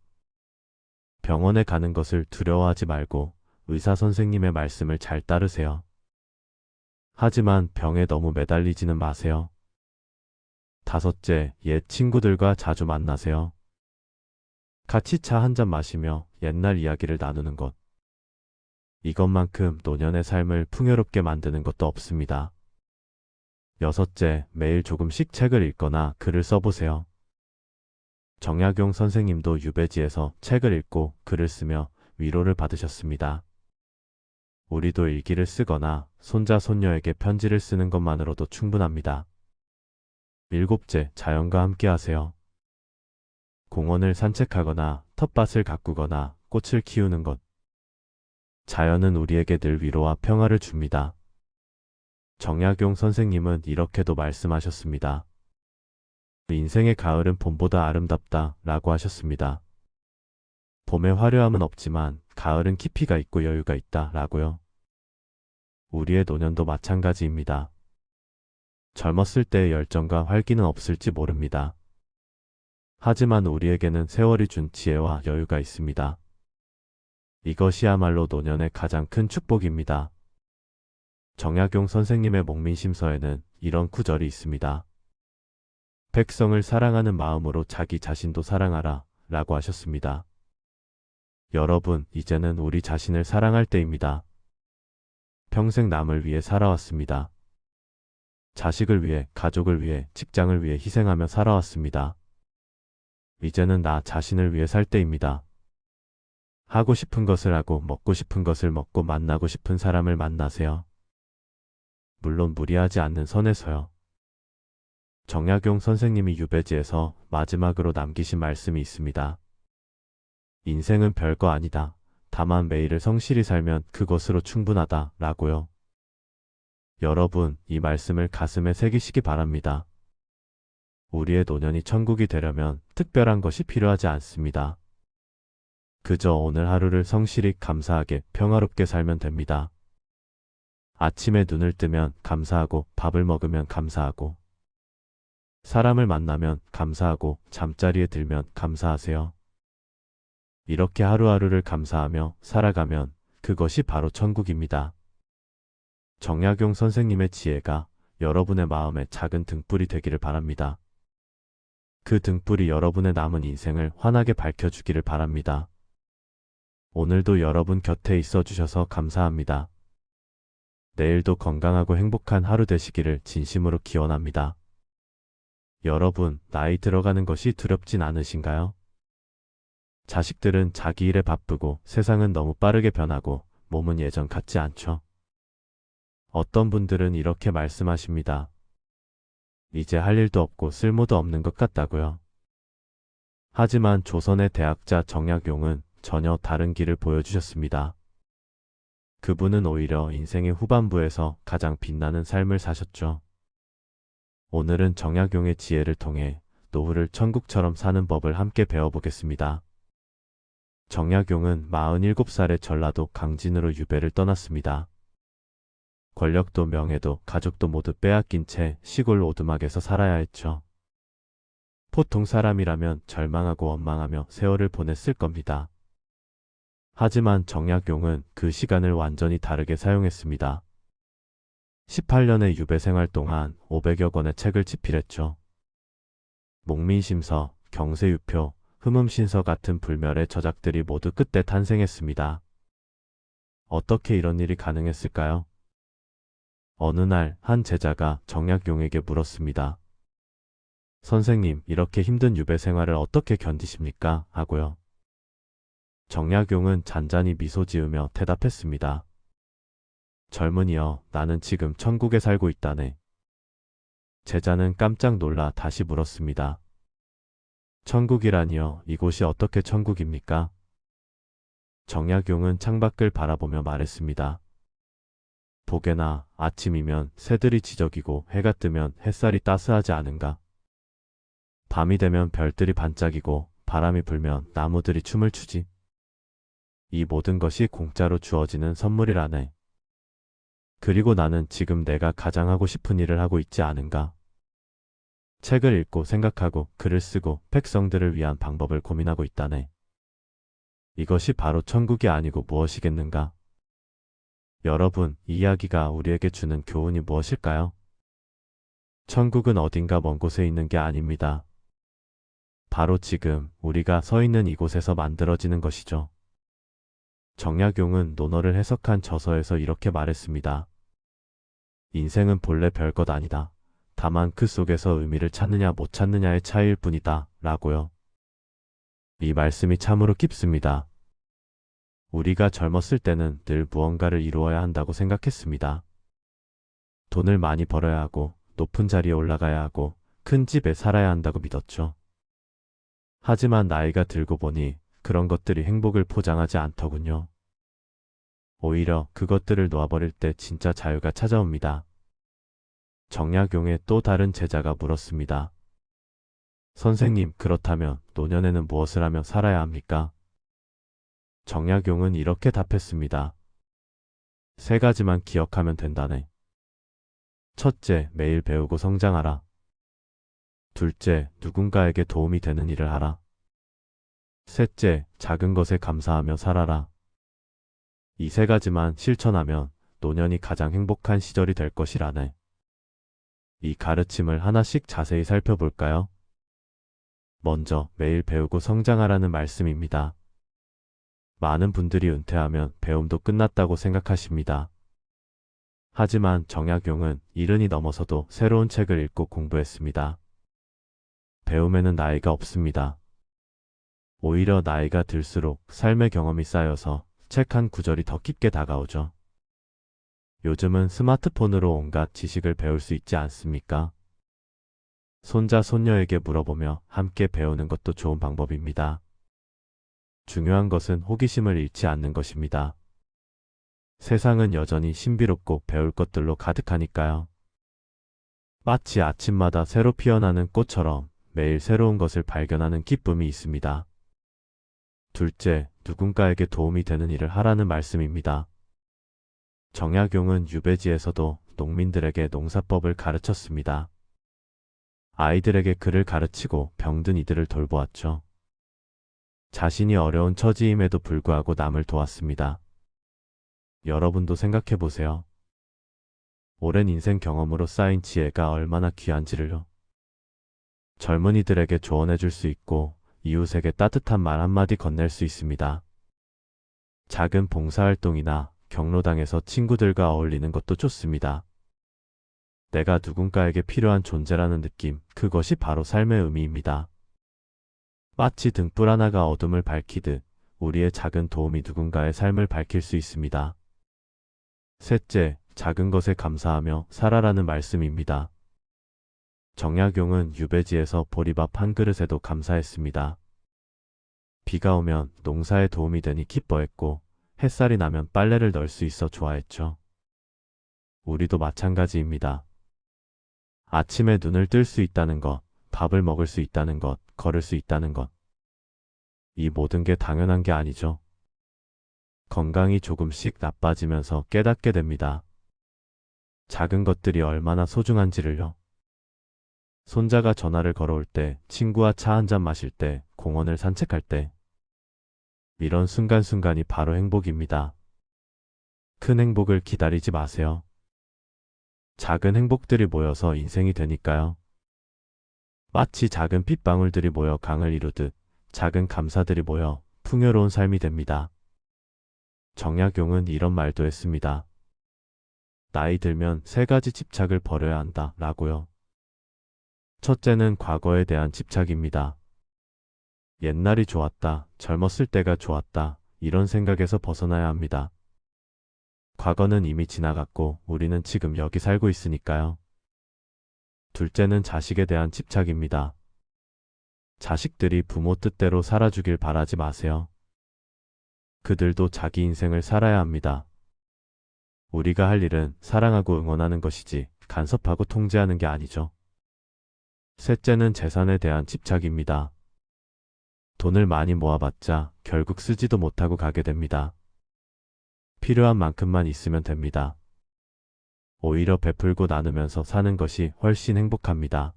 병원에 가는 것을 두려워하지 말고 의사 선생님의 말씀을 잘 따르세요. 하지만 병에 너무 매달리지는 마세요. 다섯째, 옛 친구들과 자주 만나세요. 같이 차 한 잔 마시며 옛날 이야기를 나누는 것. 이것만큼 노년의 삶을 풍요롭게 만드는 것도 없습니다. 여섯째, 매일 조금씩 책을 읽거나 글을 써보세요. 정약용 선생님도 유배지에서 책을 읽고 글을 쓰며 위로를 받으셨습니다. 우리도 일기를 쓰거나 손자, 손녀에게 편지를 쓰는 것만으로도 충분합니다. 일곱째, 자연과 함께 하세요. 공원을 산책하거나 텃밭을 가꾸거나 꽃을 키우는 것. 자연은 우리에게 늘 위로와 평화를 줍니다. 정약용 선생님은 이렇게도 말씀하셨습니다. 인생의 가을은 봄보다 아름답다 라고 하셨습니다. 봄의 화려함은 없지만 가을은 깊이가 있고 여유가 있다 라고요. 우리의 노년도 마찬가지입니다. 젊었을 때의 열정과 활기는 없을지 모릅니다. 하지만 우리에게는 세월이 준 지혜와 여유가 있습니다. 이것이야말로 노년의 가장 큰 축복입니다. 정약용 선생님의 목민심서에는 이런 구절이 있습니다. 백성을 사랑하는 마음으로 자기 자신도 사랑하라 라고 하셨습니다. 여러분, 이제는 우리 자신을 사랑할 때입니다. 평생 남을 위해 살아왔습니다. 자식을 위해, 가족을 위해, 직장을 위해 희생하며 살아왔습니다. 이제는 나 자신을 위해 살 때입니다. 하고 싶은 것을 하고 먹고 싶은 것을 먹고 만나고 싶은 사람을 만나세요. 물론 무리하지 않는 선에서요. 정약용 선생님이 유배지에서 마지막으로 남기신 말씀이 있습니다. 인생은 별거 아니다. 다만 매일을 성실히 살면 그것으로 충분하다 라고요. 여러분, 이 말씀을 가슴에 새기시기 바랍니다. 우리의 노년이 천국이 되려면 특별한 것이 필요하지 않습니다. 그저 오늘 하루를 성실히 감사하게 평화롭게 살면 됩니다. 아침에 눈을 뜨면 감사하고 밥을 먹으면 감사하고 사람을 만나면 감사하고 잠자리에 들면 감사하세요. 이렇게 하루하루를 감사하며 살아가면 그것이 바로 천국입니다. 정약용 선생님의 지혜가 여러분의 마음에 작은 등불이 되기를 바랍니다. 그 등불이 여러분의 남은 인생을 환하게 밝혀주기를 바랍니다. 오늘도 여러분 곁에 있어 주셔서 감사합니다. 내일도 건강하고 행복한 하루 되시기를 진심으로 기원합니다. 여러분, 나이 들어가는 것이 두렵진 않으신가요? 자식들은 자기 일에 바쁘고 세상은 너무 빠르게 변하고 몸은 예전 같지 않죠. 어떤 분들은 이렇게 말씀하십니다. 이제 할 일도 없고 쓸모도 없는 것 같다고요. 하지만 조선의 대학자 정약용은 전혀 다른 길을 보여주셨습니다. 그분은 오히려 인생의 후반부에서 가장 빛나는 삶을 사셨죠. 오늘은 정약용의 지혜를 통해 노후를 천국처럼 사는 법을 함께 배워보겠습니다. 정약용은 47살의 전라도 강진으로 유배를 떠났습니다. 권력도 명예도 가족도 모두 빼앗긴 채 시골 오두막에서 살아야 했죠. 보통 사람이라면 절망하고 원망하며 세월을 보냈을 겁니다. 하지만 정약용은 그 시간을 완전히 다르게 사용했습니다. 18년의 유배 생활 동안 500여 권의 책을 집필했죠. 목민심서, 경세유표, 흠음신서 같은 불멸의 저작들이 모두 그때 탄생했습니다. 어떻게 이런 일이 가능했을까요? 어느 날 한 제자가 정약용에게 물었습니다. 선생님, 이렇게 힘든 유배 생활을 어떻게 견디십니까? 하고요. 정약용은 잔잔히 미소 지으며 대답했습니다. 젊은이여, 나는 지금 천국에 살고 있다네. 제자는 깜짝 놀라 다시 물었습니다. 천국이라니요? 이곳이 어떻게 천국입니까? 정약용은 창밖을 바라보며 말했습니다. 보게나 아침이면 새들이 지저귀고 해가 뜨면 햇살이 따스하지 않은가? 밤이 되면 별들이 반짝이고 바람이 불면 나무들이 춤을 추지. 이 모든 것이 공짜로 주어지는 선물이라네. 그리고 나는 지금 내가 가장 하고 싶은 일을 하고 있지 않은가? 책을 읽고 생각하고 글을 쓰고 백성들을 위한 방법을 고민하고 있다네. 이것이 바로 천국이 아니고 무엇이겠는가? 여러분, 이 이야기가 우리에게 주는 교훈이 무엇일까요? 천국은 어딘가 먼 곳에 있는 게 아닙니다. 바로 지금 우리가 서 있는 이곳에서 만들어지는 것이죠. 정약용은 논어를 해석한 저서에서 이렇게 말했습니다. 인생은 본래 별것 아니다. 다만 그 속에서 의미를 찾느냐 못 찾느냐의 차이일 뿐이다. 라고요. 이 말씀이 참으로 깊습니다. 우리가 젊었을 때는 늘 무언가를 이루어야 한다고 생각했습니다. 돈을 많이 벌어야 하고 높은 자리에 올라가야 하고 큰 집에 살아야 한다고 믿었죠. 하지만 나이가 들고 보니 그런 것들이 행복을 포장하지 않더군요. 오히려 그것들을 놓아버릴 때 진짜 자유가 찾아옵니다. 정약용의 또 다른 제자가 물었습니다. 선생님, 그렇다면 노년에는 무엇을 하며 살아야 합니까? 정약용은 이렇게 답했습니다. 3가지만 기억하면 된다네. 첫째, 매일 배우고 성장하라. 둘째, 누군가에게 도움이 되는 일을 하라. 셋째, 작은 것에 감사하며 살아라. 이 3가지만 실천하면 노년이 가장 행복한 시절이 될 것이라네. 이 가르침을 하나씩 자세히 살펴볼까요? 먼저 매일 배우고 성장하라는 말씀입니다. 많은 분들이 은퇴하면 배움도 끝났다고 생각하십니다. 하지만 정약용은 70이 넘어서도 새로운 책을 읽고 공부했습니다. 배움에는 나이가 없습니다. 오히려 나이가 들수록 삶의 경험이 쌓여서 책 한 구절이 더 깊게 다가오죠. 요즘은 스마트폰으로 온갖 지식을 배울 수 있지 않습니까? 손자, 손녀에게 물어보며 함께 배우는 것도 좋은 방법입니다. 중요한 것은 호기심을 잃지 않는 것입니다. 세상은 여전히 신비롭고 배울 것들로 가득하니까요. 마치 아침마다 새로 피어나는 꽃처럼 매일 새로운 것을 발견하는 기쁨이 있습니다. 둘째, 누군가에게 도움이 되는 일을 하라는 말씀입니다. 정약용은 유배지에서도 농민들에게 농사법을 가르쳤습니다. 아이들에게 글을 가르치고 병든 이들을 돌보았죠. 자신이 어려운 처지임에도 불구하고 남을 도왔습니다. 여러분도 생각해 보세요. 오랜 인생 경험으로 쌓인 지혜가 얼마나 귀한지를요. 젊은이들에게 조언해 줄 수 있고 이웃에게 따뜻한 말 한마디 건넬 수 있습니다. 작은 봉사활동이나 경로당에서 친구들과 어울리는 것도 좋습니다. 내가 누군가에게 필요한 존재라는 느낌, 그것이 바로 삶의 의미입니다. 마치 등불 하나가 어둠을 밝히듯 우리의 작은 도움이 누군가의 삶을 밝힐 수 있습니다. 셋째, 작은 것에 감사하며 살아라는 말씀입니다. 정약용은 유배지에서 보리밥 한 그릇에도 감사했습니다. 비가 오면 농사에 도움이 되니 기뻐했고 햇살이 나면 빨래를 널 수 있어 좋아했죠. 우리도 마찬가지입니다. 아침에 눈을 뜰 수 있다는 것, 밥을 먹을 수 있다는 것, 걸을 수 있다는 것. 이 모든 게 당연한 게 아니죠. 건강이 조금씩 나빠지면서 깨닫게 됩니다. 작은 것들이 얼마나 소중한지를요. 손자가 전화를 걸어올 때, 친구와 차 한잔 마실 때, 공원을 산책할 때. 이런 순간순간이 바로 행복입니다. 큰 행복을 기다리지 마세요. 작은 행복들이 모여서 인생이 되니까요. 마치 작은 빗방울들이 모여 강을 이루듯 작은 감사들이 모여 풍요로운 삶이 됩니다. 정약용은 이런 말도 했습니다. 나이 들면 세 가지 집착을 버려야 한다 라고요. 첫째는 과거에 대한 집착입니다. 옛날이 좋았다, 젊었을 때가 좋았다, 이런 생각에서 벗어나야 합니다. 과거는 이미 지나갔고 우리는 지금 여기 살고 있으니까요. 둘째는 자식에 대한 집착입니다. 자식들이 부모 뜻대로 살아주길 바라지 마세요. 그들도 자기 인생을 살아야 합니다. 우리가 할 일은 사랑하고 응원하는 것이지 간섭하고 통제하는 게 아니죠. 셋째는 재산에 대한 집착입니다. 돈을 많이 모아봤자 결국 쓰지도 못하고 가게 됩니다. 필요한 만큼만 있으면 됩니다. 오히려 베풀고 나누면서 사는 것이 훨씬 행복합니다.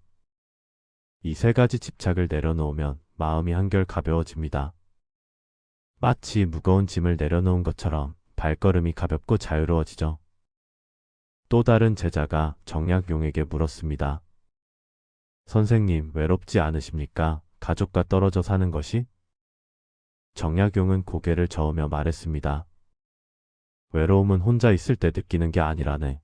이 세 가지 집착을 내려놓으면 마음이 한결 가벼워집니다. 마치 무거운 짐을 내려놓은 것처럼 발걸음이 가볍고 자유로워지죠. 또 다른 제자가 정약용에게 물었습니다. 선생님, 외롭지 않으십니까? 가족과 떨어져 사는 것이? 정약용은 고개를 저으며 말했습니다. 외로움은 혼자 있을 때 느끼는 게 아니라네.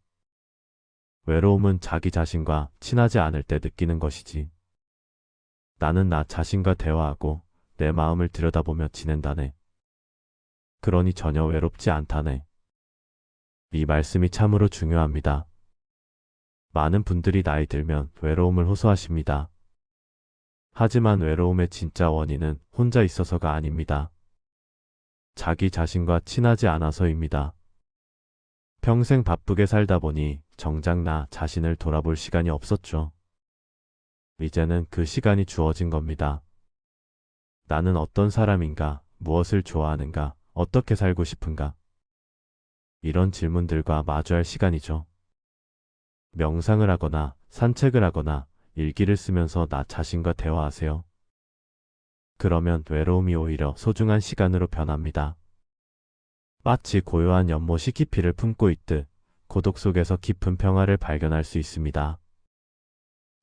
외로움은 자기 자신과 친하지 않을 때 느끼는 것이지. 나는 나 자신과 대화하고 내 마음을 들여다보며 지낸다네. 그러니 전혀 외롭지 않다네. 이 말씀이 참으로 중요합니다. 많은 분들이 나이 들면 외로움을 호소하십니다. 하지만 외로움의 진짜 원인은 혼자 있어서가 아닙니다. 자기 자신과 친하지 않아서입니다. 평생 바쁘게 살다 보니 정작 나 자신을 돌아볼 시간이 없었죠. 이제는 그 시간이 주어진 겁니다. 나는 어떤 사람인가, 무엇을 좋아하는가, 어떻게 살고 싶은가? 이런 질문들과 마주할 시간이죠. 명상을 하거나 산책을 하거나 일기를 쓰면서 나 자신과 대화하세요. 그러면 외로움이 오히려 소중한 시간으로 변합니다. 마치 고요한 연못이 깊이를 품고 있듯 고독 속에서 깊은 평화를 발견할 수 있습니다.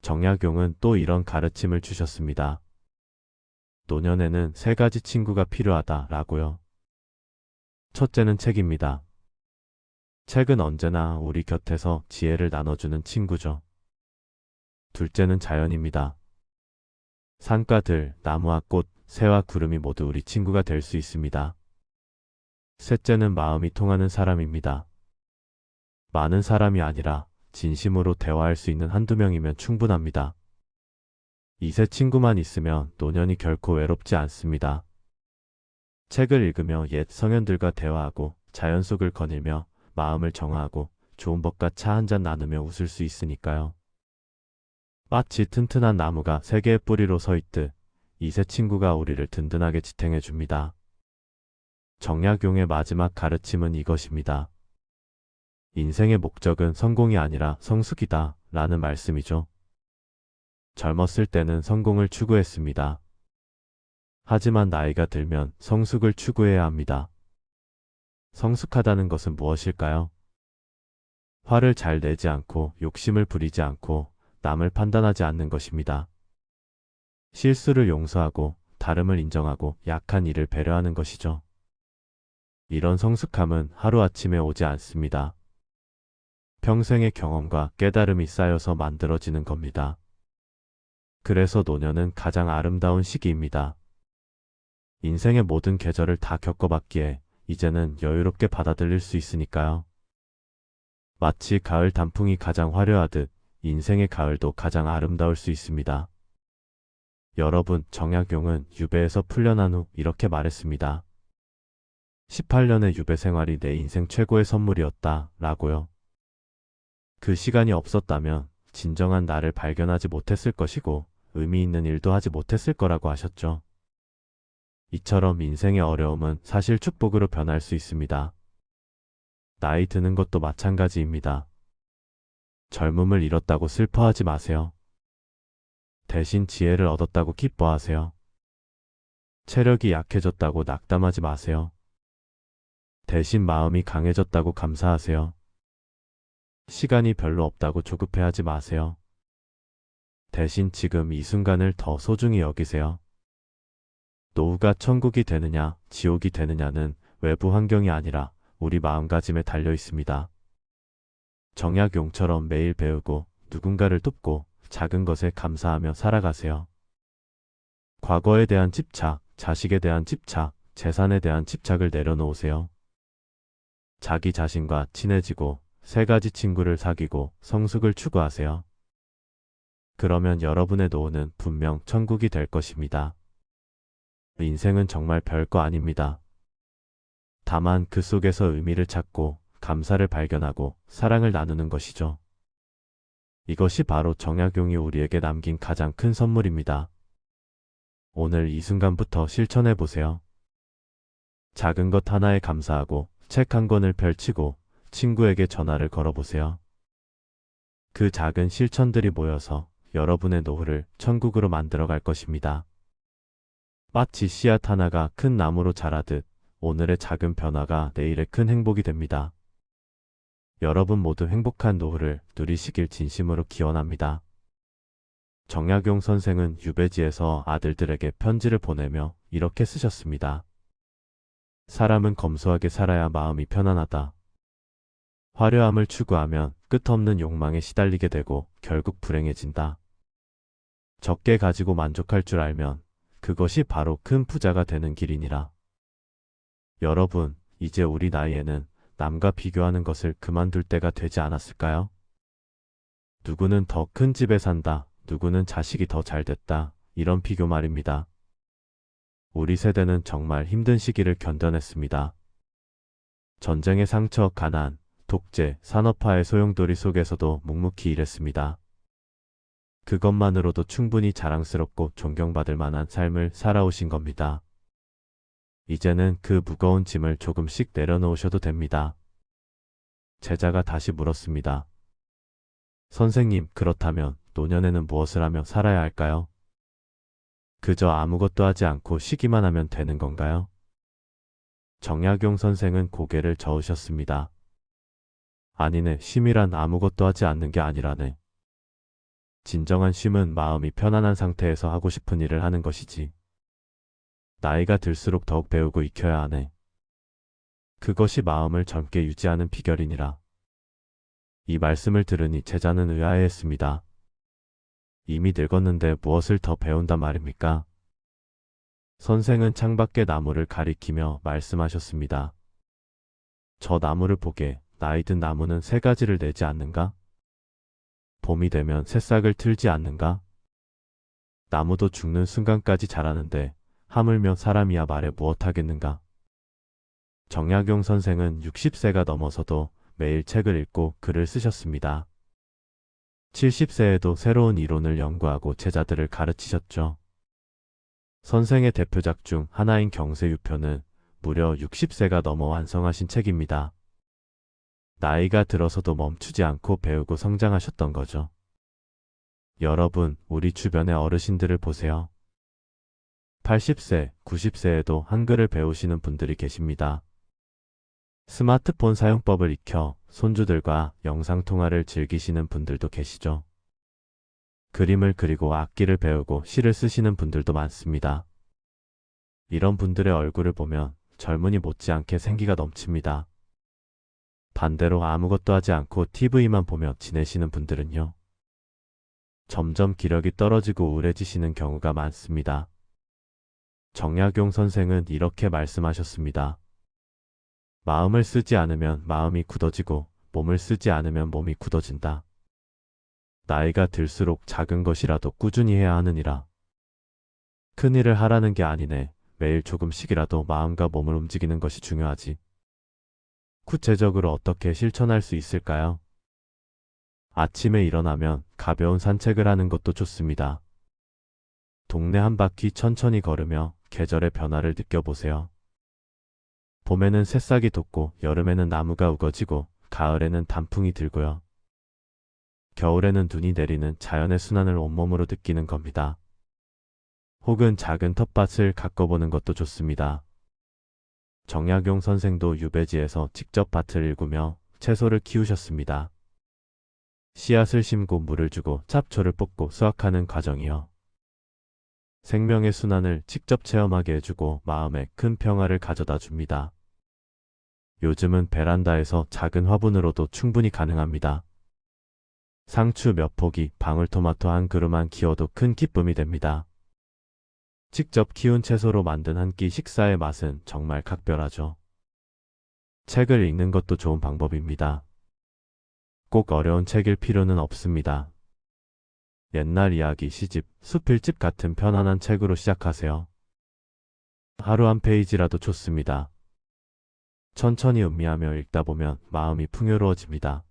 정약용은 또 이런 가르침을 주셨습니다. 노년에는 세 가지 친구가 필요하다 라고요. 첫째는 책입니다. 책은 언제나 우리 곁에서 지혜를 나눠주는 친구죠. 둘째는 자연입니다. 산과 들, 나무와 꽃, 새와 구름이 모두 우리 친구가 될 수 있습니다. 셋째는 마음이 통하는 사람입니다. 많은 사람이 아니라 진심으로 대화할 수 있는 한두 명이면 충분합니다. 이 세 친구만 있으면 노년이 결코 외롭지 않습니다. 책을 읽으며 옛 성현들과 대화하고 자연 속을 거닐며 마음을 정화하고 좋은 법과 차 한잔 나누며 웃을 수 있으니까요. 마치 튼튼한 나무가 세 개의 뿌리로 서 있듯 이 세 친구가 우리를 든든하게 지탱해 줍니다. 정약용의 마지막 가르침은 이것입니다. 인생의 목적은 성공이 아니라 성숙이다 라는 말씀이죠. 젊었을 때는 성공을 추구했습니다. 하지만 나이가 들면 성숙을 추구해야 합니다. 성숙하다는 것은 무엇일까요? 화를 잘 내지 않고 욕심을 부리지 않고 남을 판단하지 않는 것입니다. 실수를 용서하고 다름을 인정하고 약한 이를 배려하는 것이죠. 이런 성숙함은 하루아침에 오지 않습니다. 평생의 경험과 깨달음이 쌓여서 만들어지는 겁니다. 그래서 노년은 가장 아름다운 시기입니다. 인생의 모든 계절을 다 겪어봤기에 이제는 여유롭게 받아들일 수 있으니까요. 마치 가을 단풍이 가장 화려하듯 인생의 가을도 가장 아름다울 수 있습니다. 여러분, 정약용은 유배에서 풀려난 후 이렇게 말했습니다. 18년의 유배 생활이 내 인생 최고의 선물이었다 라고요. 그 시간이 없었다면 진정한 나를 발견하지 못했을 것이고 의미 있는 일도 하지 못했을 거라고 하셨죠. 이처럼 인생의 어려움은 사실 축복으로 변할 수 있습니다. 나이 드는 것도 마찬가지입니다. 젊음을 잃었다고 슬퍼하지 마세요. 대신 지혜를 얻었다고 기뻐하세요. 체력이 약해졌다고 낙담하지 마세요. 대신 마음이 강해졌다고 감사하세요. 시간이 별로 없다고 조급해하지 마세요. 대신 지금 이 순간을 더 소중히 여기세요. 노후가 천국이 되느냐, 지옥이 되느냐는 외부 환경이 아니라 우리 마음가짐에 달려 있습니다. 정약용처럼 매일 배우고 누군가를 돕고 작은 것에 감사하며 살아가세요. 과거에 대한 집착, 자식에 대한 집착, 재산에 대한 집착을 내려놓으세요. 자기 자신과 친해지고 세 가지 친구를 사귀고 성숙을 추구하세요. 그러면 여러분의 노후는 분명 천국이 될 것입니다. 인생은 정말 별거 아닙니다. 다만 그 속에서 의미를 찾고 감사를 발견하고 사랑을 나누는 것이죠. 이것이 바로 정약용이 우리에게 남긴 가장 큰 선물입니다. 오늘 이 순간부터 실천해 보세요. 작은 것 하나에 감사하고 책 한 권을 펼치고 친구에게 전화를 걸어보세요. 그 작은 실천들이 모여서 여러분의 노후를 천국으로 만들어 갈 것입니다. 마치 씨앗 하나가 큰 나무로 자라듯 오늘의 작은 변화가 내일의 큰 행복이 됩니다. 여러분 모두 행복한 노후를 누리시길 진심으로 기원합니다. 정약용 선생은 유배지에서 아들들에게 편지를 보내며 이렇게 쓰셨습니다. 사람은 검소하게 살아야 마음이 편안하다. 화려함을 추구하면 끝없는 욕망에 시달리게 되고 결국 불행해진다. 적게 가지고 만족할 줄 알면 그것이 바로 큰 부자가 되는 길이니라. 여러분, 이제 우리 나이에는 남과 비교하는 것을 그만둘 때가 되지 않았을까요? 누구는 더 큰 집에 산다, 누구는 자식이 더 잘 됐다, 이런 비교 말입니다. 우리 세대는 정말 힘든 시기를 견뎌냈습니다. 전쟁의 상처, 가난, 독재, 산업화의 소용돌이 속에서도 묵묵히 일했습니다. 그것만으로도 충분히 자랑스럽고 존경받을 만한 삶을 살아오신 겁니다. 이제는 그 무거운 짐을 조금씩 내려놓으셔도 됩니다. 제자가 다시 물었습니다. 선생님, 그렇다면 노년에는 무엇을 하며 살아야 할까요? 그저 아무것도 하지 않고 쉬기만 하면 되는 건가요? 정약용 선생은 고개를 저으셨습니다. 아니네, 쉼이란 아무것도 하지 않는 게 아니라네. 진정한 쉼은 마음이 편안한 상태에서 하고 싶은 일을 하는 것이지. 나이가 들수록 더욱 배우고 익혀야 하네. 그것이 마음을 젊게 유지하는 비결이니라. 이 말씀을 들으니 제자는 의아해했습니다. 이미 늙었는데 무엇을 더 배운단 말입니까? 선생은 창밖의 나무를 가리키며 말씀하셨습니다. 저 나무를 보게. 나이 든 나무는 새 가지를 내지 않는가? 봄이 되면 새싹을 틀지 않는가? 나무도 죽는 순간까지 자라는데 하물며 사람이야 말해 무엇하겠는가? 정약용 선생은 60세가 넘어서도 매일 책을 읽고 글을 쓰셨습니다. 70세에도 새로운 이론을 연구하고 제자들을 가르치셨죠. 선생의 대표작 중 하나인 경세유표는 무려 60세가 넘어 완성하신 책입니다. 나이가 들어서도 멈추지 않고 배우고 성장하셨던 거죠. 여러분, 우리 주변의 어르신들을 보세요. 80세, 90세에도 한글을 배우시는 분들이 계십니다. 스마트폰 사용법을 익혀 손주들과 영상통화를 즐기시는 분들도 계시죠. 그림을 그리고 악기를 배우고 시를 쓰시는 분들도 많습니다. 이런 분들의 얼굴을 보면 젊은이 못지않게 생기가 넘칩니다. 반대로 아무것도 하지 않고 TV만 보며 지내시는 분들은요. 점점 기력이 떨어지고 우울해지시는 경우가 많습니다. 정약용 선생은 이렇게 말씀하셨습니다. 마음을 쓰지 않으면 마음이 굳어지고 몸을 쓰지 않으면 몸이 굳어진다. 나이가 들수록 작은 것이라도 꾸준히 해야 하느니라. 큰 일을 하라는 게 아니네. 매일 조금씩이라도 마음과 몸을 움직이는 것이 중요하지. 구체적으로 어떻게 실천할 수 있을까요? 아침에 일어나면 가벼운 산책을 하는 것도 좋습니다. 동네 한 바퀴 천천히 걸으며 계절의 변화를 느껴보세요. 봄에는 새싹이 돋고 여름에는 나무가 우거지고 가을에는 단풍이 들고요. 겨울에는 눈이 내리는 자연의 순환을 온몸으로 느끼는 겁니다. 혹은 작은 텃밭을 가꿔보는 것도 좋습니다. 정약용 선생도 유배지에서 직접 밭을 일구며 채소를 키우셨습니다. 씨앗을 심고 물을 주고 잡초를 뽑고 수확하는 과정이요. 생명의 순환을 직접 체험하게 해주고 마음에 큰 평화를 가져다 줍니다. 요즘은 베란다에서 작은 화분으로도 충분히 가능합니다. 상추 몇 포기, 방울토마토 한 그루만 키워도 큰 기쁨이 됩니다. 직접 키운 채소로 만든 한 끼 식사의 맛은 정말 각별하죠. 책을 읽는 것도 좋은 방법입니다. 꼭 어려운 책일 필요는 없습니다. 옛날 이야기, 시집, 수필집 같은 편안한 책으로 시작하세요. 하루 한 페이지라도 좋습니다. 천천히 음미하며 읽다 보면 마음이 풍요로워집니다.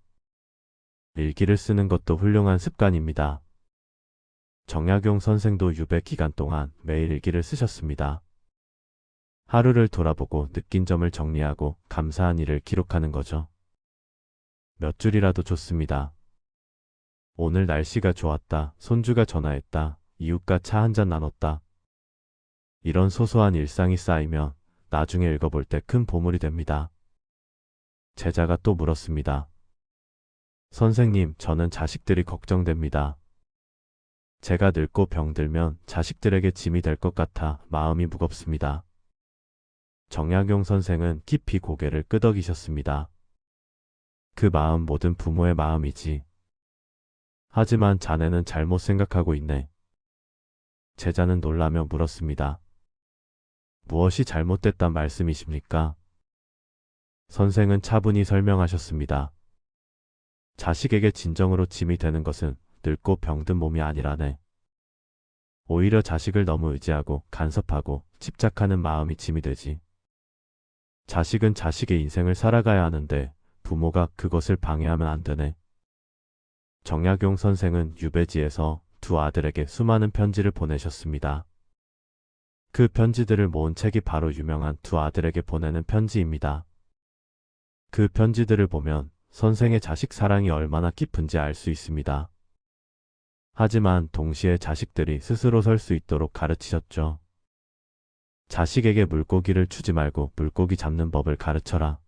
일기를 쓰는 것도 훌륭한 습관입니다. 정약용 선생도 유배 기간 동안 매일 일기를 쓰셨습니다. 하루를 돌아보고 느낀 점을 정리하고 감사한 일을 기록하는 거죠. 몇 줄이라도 좋습니다. 오늘 날씨가 좋았다. 손주가 전화했다. 이웃과 차 한잔 나눴다. 이런 소소한 일상이 쌓이면 나중에 읽어볼 때 큰 보물이 됩니다. 제자가 또 물었습니다. 선생님, 저는 자식들이 걱정됩니다. 제가 늙고 병들면 자식들에게 짐이 될 것 같아 마음이 무겁습니다. 정약용 선생은 깊이 고개를 끄덕이셨습니다. 그 마음 모든 부모의 마음이지. 하지만 자네는 잘못 생각하고 있네. 제자는 놀라며 물었습니다. 무엇이 잘못됐단 말씀이십니까? 선생은 차분히 설명하셨습니다. 자식에게 진정으로 짐이 되는 것은 늙고 병든 몸이 아니라네. 오히려 자식을 너무 의지하고 간섭하고 집착하는 마음이 짐이 되지. 자식은 자식의 인생을 살아가야 하는데 부모가 그것을 방해하면 안 되네. 정약용 선생은 유배지에서 두 아들에게 수많은 편지를 보내셨습니다. 그 편지들을 모은 책이 바로 유명한 두 아들에게 보내는 편지입니다. 그 편지들을 보면 선생의 자식 사랑이 얼마나 깊은지 알 수 있습니다. 하지만 동시에 자식들이 스스로 설 수 있도록 가르치셨죠. 자식에게 물고기를 주지 말고 물고기 잡는 법을 가르쳐라.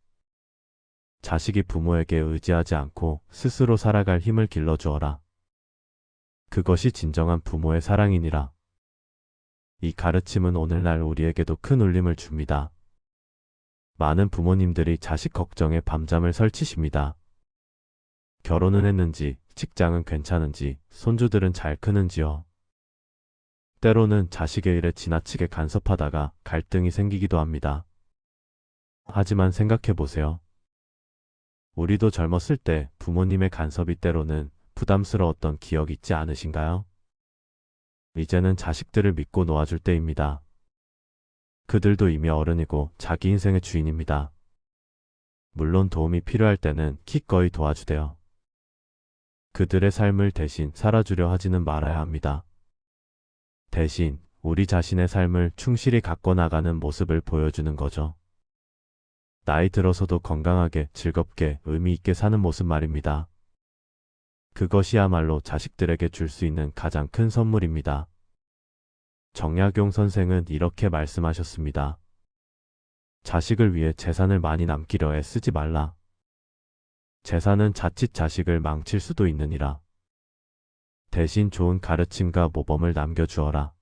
자식이 부모에게 의지하지 않고 스스로 살아갈 힘을 길러주어라. 그것이 진정한 부모의 사랑이니라. 이 가르침은 오늘날 우리에게도 큰 울림을 줍니다. 많은 부모님들이 자식 걱정에 밤잠을 설치십니다. 결혼은 했는지, 직장은 괜찮은지, 손주들은 잘 크는지요. 때로는 자식의 일에 지나치게 간섭하다가 갈등이 생기기도 합니다. 하지만 생각해 보세요. 우리도 젊었을 때 부모님의 간섭이 때로는 부담스러웠던 기억 있지 않으신가요? 이제는 자식들을 믿고 놓아줄 때입니다. 그들도 이미 어른이고 자기 인생의 주인입니다. 물론 도움이 필요할 때는 기꺼이 도와주세요. 그들의 삶을 대신 살아주려 하지는 말아야 합니다. 대신 우리 자신의 삶을 충실히 갖고 나가는 모습을 보여주는 거죠. 나이 들어서도 건강하게, 즐겁게, 의미 있게 사는 모습 말입니다. 그것이야말로 자식들에게 줄 수 있는 가장 큰 선물입니다. 정약용 선생은 이렇게 말씀하셨습니다. 자식을 위해 재산을 많이 남기려 애쓰지 말라. 재산은 자칫 자식을 망칠 수도 있느니라. 대신 좋은 가르침과 모범을 남겨주어라.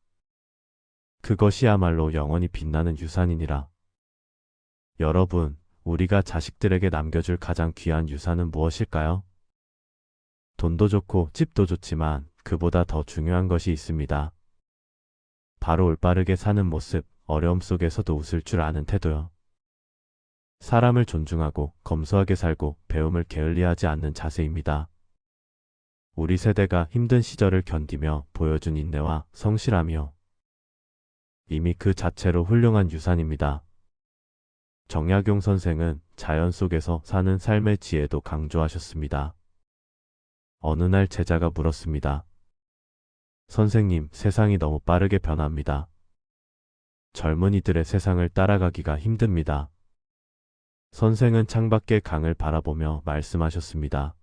그것이야말로 영원히 빛나는 유산이니라. 여러분, 우리가 자식들에게 남겨줄 가장 귀한 유산은 무엇일까요? 돈도 좋고 집도 좋지만 그보다 더 중요한 것이 있습니다. 바로 올바르게 사는 모습, 어려움 속에서도 웃을 줄 아는 태도요. 사람을 존중하고 검소하게 살고 배움을 게을리하지 않는 자세입니다. 우리 세대가 힘든 시절을 견디며 보여준 인내와 성실함이요. 이미 그 자체로 훌륭한 유산입니다. 정약용 선생은 자연 속에서 사는 삶의 지혜도 강조하셨습니다. 어느 날 제자가 물었습니다. 선생님, 세상이 너무 빠르게 변합니다. 젊은이들의 세상을 따라가기가 힘듭니다. 선생은 창밖의 강을 바라보며 말씀하셨습니다.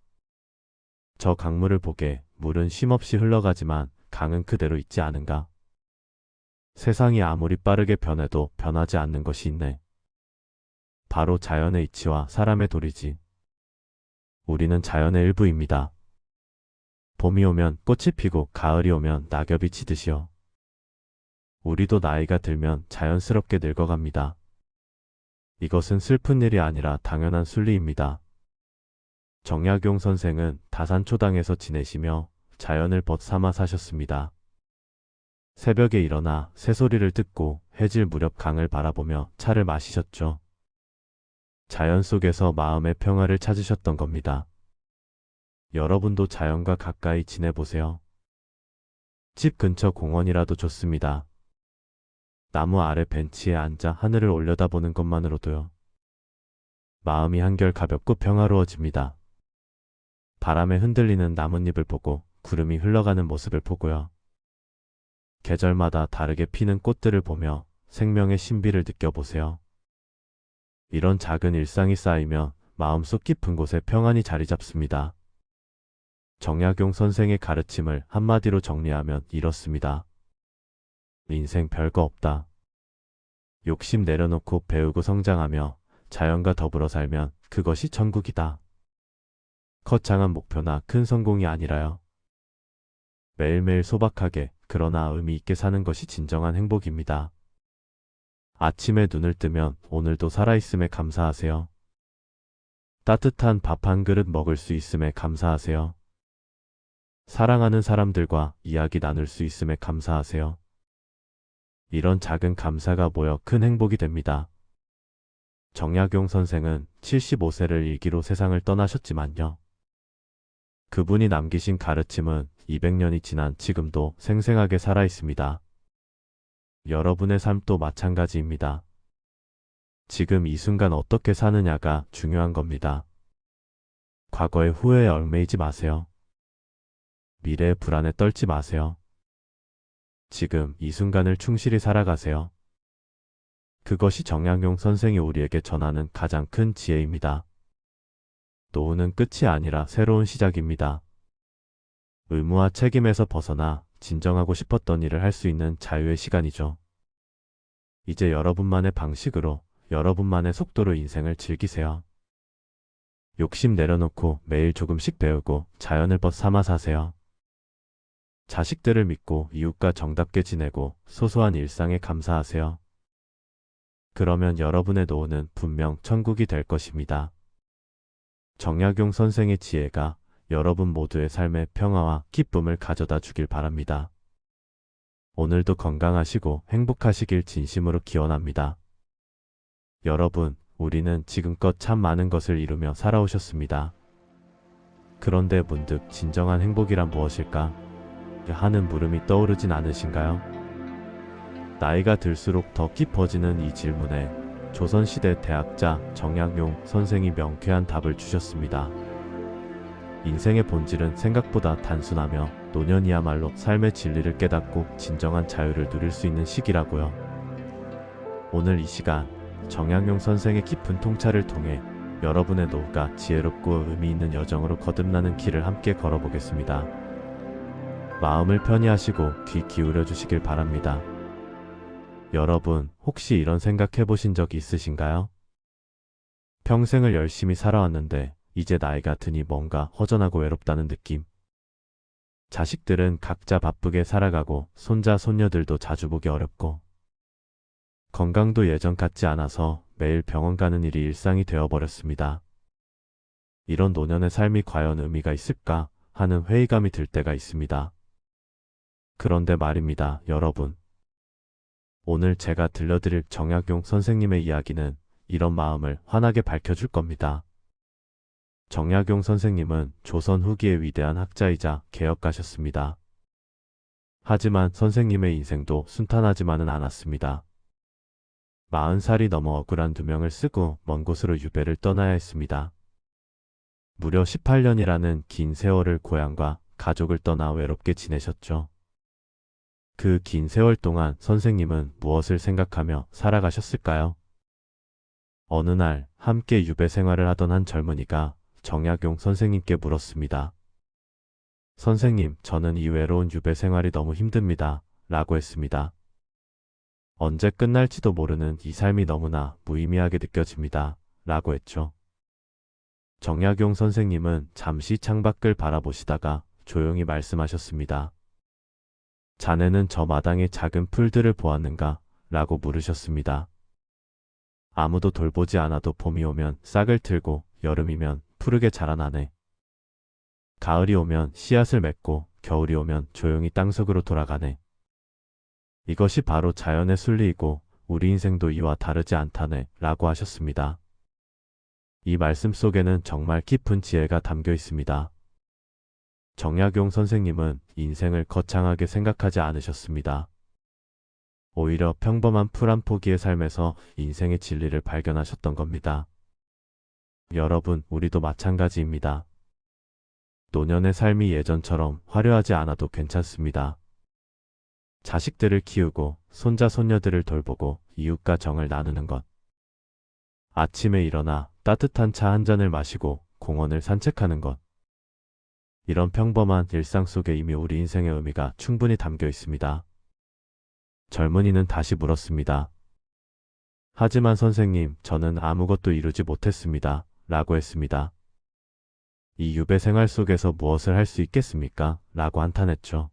저 강물을 보게, 물은 쉼없이 흘러가지만 강은 그대로 있지 않은가? 세상이 아무리 빠르게 변해도 변하지 않는 것이 있네. 바로 자연의 이치와 사람의 도리지. 우리는 자연의 일부입니다. 봄이 오면 꽃이 피고 가을이 오면 낙엽이 치듯이요. 우리도 나이가 들면 자연스럽게 늙어갑니다. 이것은 슬픈 일이 아니라 당연한 순리입니다. 정약용 선생은 다산초당에서 지내시며 자연을 벗삼아 사셨습니다. 새벽에 일어나 새소리를 듣고 해질 무렵 강을 바라보며 차를 마시셨죠. 자연 속에서 마음의 평화를 찾으셨던 겁니다. 여러분도 자연과 가까이 지내보세요. 집 근처 공원이라도 좋습니다. 나무 아래 벤치에 앉아 하늘을 올려다보는 것만으로도요. 마음이 한결 가볍고 평화로워집니다. 바람에 흔들리는 나뭇잎을 보고 구름이 흘러가는 모습을 보고요. 계절마다 다르게 피는 꽃들을 보며 생명의 신비를 느껴보세요. 이런 작은 일상이 쌓이면 마음속 깊은 곳에 평안이 자리 잡습니다. 정약용 선생의 가르침을 한마디로 정리하면 이렇습니다. 인생 별거 없다. 욕심 내려놓고 배우고 성장하며 자연과 더불어 살면 그것이 천국이다. 거창한 목표나 큰 성공이 아니라요. 매일매일 소박하게 그러나 의미 있게 사는 것이 진정한 행복입니다. 아침에 눈을 뜨면 오늘도 살아있음에 감사하세요. 따뜻한 밥 한 그릇 먹을 수 있음에 감사하세요. 사랑하는 사람들과 이야기 나눌 수 있음에 감사하세요. 이런 작은 감사가 모여 큰 행복이 됩니다. 정약용 선생은 75세를 일기로 세상을 떠나셨지만요. 그분이 남기신 가르침은 200년이 지난 지금도 생생하게 살아있습니다. 여러분의 삶도 마찬가지입니다. 지금 이 순간 어떻게 사느냐가 중요한 겁니다. 과거의 후회에 얽매이지 마세요. 미래의 불안에 떨지 마세요. 지금 이 순간을 충실히 살아가세요. 그것이 정약용 선생이 우리에게 전하는 가장 큰 지혜입니다. 노후는 끝이 아니라 새로운 시작입니다. 의무와 책임에서 벗어나 진정하고 싶었던 일을 할 수 있는 자유의 시간이죠. 이제 여러분만의 방식으로, 여러분만의 속도로 인생을 즐기세요. 욕심 내려놓고 매일 조금씩 배우고 자연을 벗삼아 사세요. 자식들을 믿고 이웃과 정답게 지내고 소소한 일상에 감사하세요. 그러면 여러분의 노후는 분명 천국이 될 것입니다. 정약용 선생의 지혜가 여러분 모두의 삶에 평화와 기쁨을 가져다 주길 바랍니다. 오늘도 건강하시고 행복하시길 진심으로 기원합니다. 여러분, 우리는 지금껏 참 많은 것을 이루며 살아오셨습니다. 그런데 문득 진정한 행복이란 무엇일까? 하는 물음이 떠오르진 않으신가요? 나이가 들수록 더 깊어지는 이 질문에 조선시대 대학자 정약용 선생이 명쾌한 답을 주셨습니다. 인생의 본질은 생각보다 단순하며 노년이야말로 삶의 진리를 깨닫고 진정한 자유를 누릴 수 있는 시기라고요. 오늘 이 시간 정약용 선생의 깊은 통찰을 통해 여러분의 노후가 지혜롭고 의미 있는 여정으로 거듭나는 길을 함께 걸어보겠습니다. 마음을 편히 하시고 귀 기울여 주시길 바랍니다. 여러분, 혹시 이런 생각 해보신 적 있으신가요? 평생을 열심히 살아왔는데 이제 나이가 드니 뭔가 허전하고 외롭다는 느낌. 자식들은 각자 바쁘게 살아가고 손자 손녀들도 자주 보기 어렵고 건강도 예전 같지 않아서 매일 병원 가는 일이 일상이 되어버렸습니다. 이런 노년의 삶이 과연 의미가 있을까 하는 회의감이 들 때가 있습니다. 그런데 말입니다, 여러분. 오늘 제가 들려드릴 정약용 선생님의 이야기는 이런 마음을 환하게 밝혀줄 겁니다. 정약용 선생님은 조선 후기의 위대한 학자이자 개혁가셨습니다. 하지만 선생님의 인생도 순탄하지만은 않았습니다. 40살이 넘어 억울한 두 명을 쓰고 먼 곳으로 유배를 떠나야 했습니다. 무려 18년이라는 긴 세월을 고향과 가족을 떠나 외롭게 지내셨죠. 그 긴 세월 동안 선생님은 무엇을 생각하며 살아가셨을까요? 어느 날 함께 유배 생활을 하던 한 젊은이가 정약용 선생님께 물었습니다. 선생님, 저는 이 외로운 유배 생활이 너무 힘듭니다. 라고 했습니다. 언제 끝날지도 모르는 이 삶이 너무나 무의미하게 느껴집니다. 라고 했죠. 정약용 선생님은 잠시 창밖을 바라보시다가 조용히 말씀하셨습니다. 자네는 저 마당의 작은 풀들을 보았는가? 라고 물으셨습니다. 아무도 돌보지 않아도 봄이 오면 싹을 틀고 여름이면 푸르게 자라나네. 가을이 오면 씨앗을 맺고 겨울이 오면 조용히 땅속으로 돌아가네. 이것이 바로 자연의 순리이고 우리 인생도 이와 다르지 않다네 라고 하셨습니다. 이 말씀 속에는 정말 깊은 지혜가 담겨 있습니다. 정약용 선생님은 인생을 거창하게 생각하지 않으셨습니다. 오히려 평범한 풀 한 포기의 삶에서 인생의 진리를 발견하셨던 겁니다. 여러분, 우리도 마찬가지입니다. 노년의 삶이 예전처럼 화려하지 않아도 괜찮습니다. 자식들을 키우고 손자 손녀들을 돌보고 이웃과 정을 나누는 것. 아침에 일어나 따뜻한 차 한 잔을 마시고 공원을 산책하는 것. 이런 평범한 일상 속에 이미 우리 인생의 의미가 충분히 담겨 있습니다. 젊은이는 다시 물었습니다. 하지만 선생님, 저는 아무것도 이루지 못했습니다. 라고 했습니다. 이 유배 생활 속에서 무엇을 할 수 있겠습니까? 라고 한탄했죠.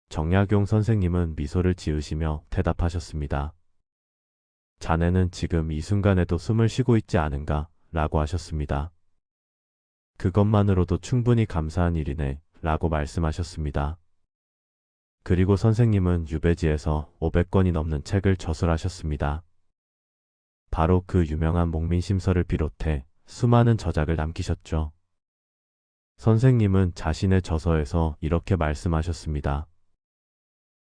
정약용 선생님은 미소를 지으시며 대답하셨습니다. 자네는 지금 이 순간에도 숨을 쉬고 있지 않은가? 라고 하셨습니다. 그것만으로도 충분히 감사한 일이네. 라고 말씀하셨습니다. 그리고 선생님은 유배지에서 500권이 넘는 책을 저술하셨습니다. 바로 그 유명한 목민심서를 비롯해 수많은 저작을 남기셨죠. 선생님은 자신의 저서에서 이렇게 말씀하셨습니다.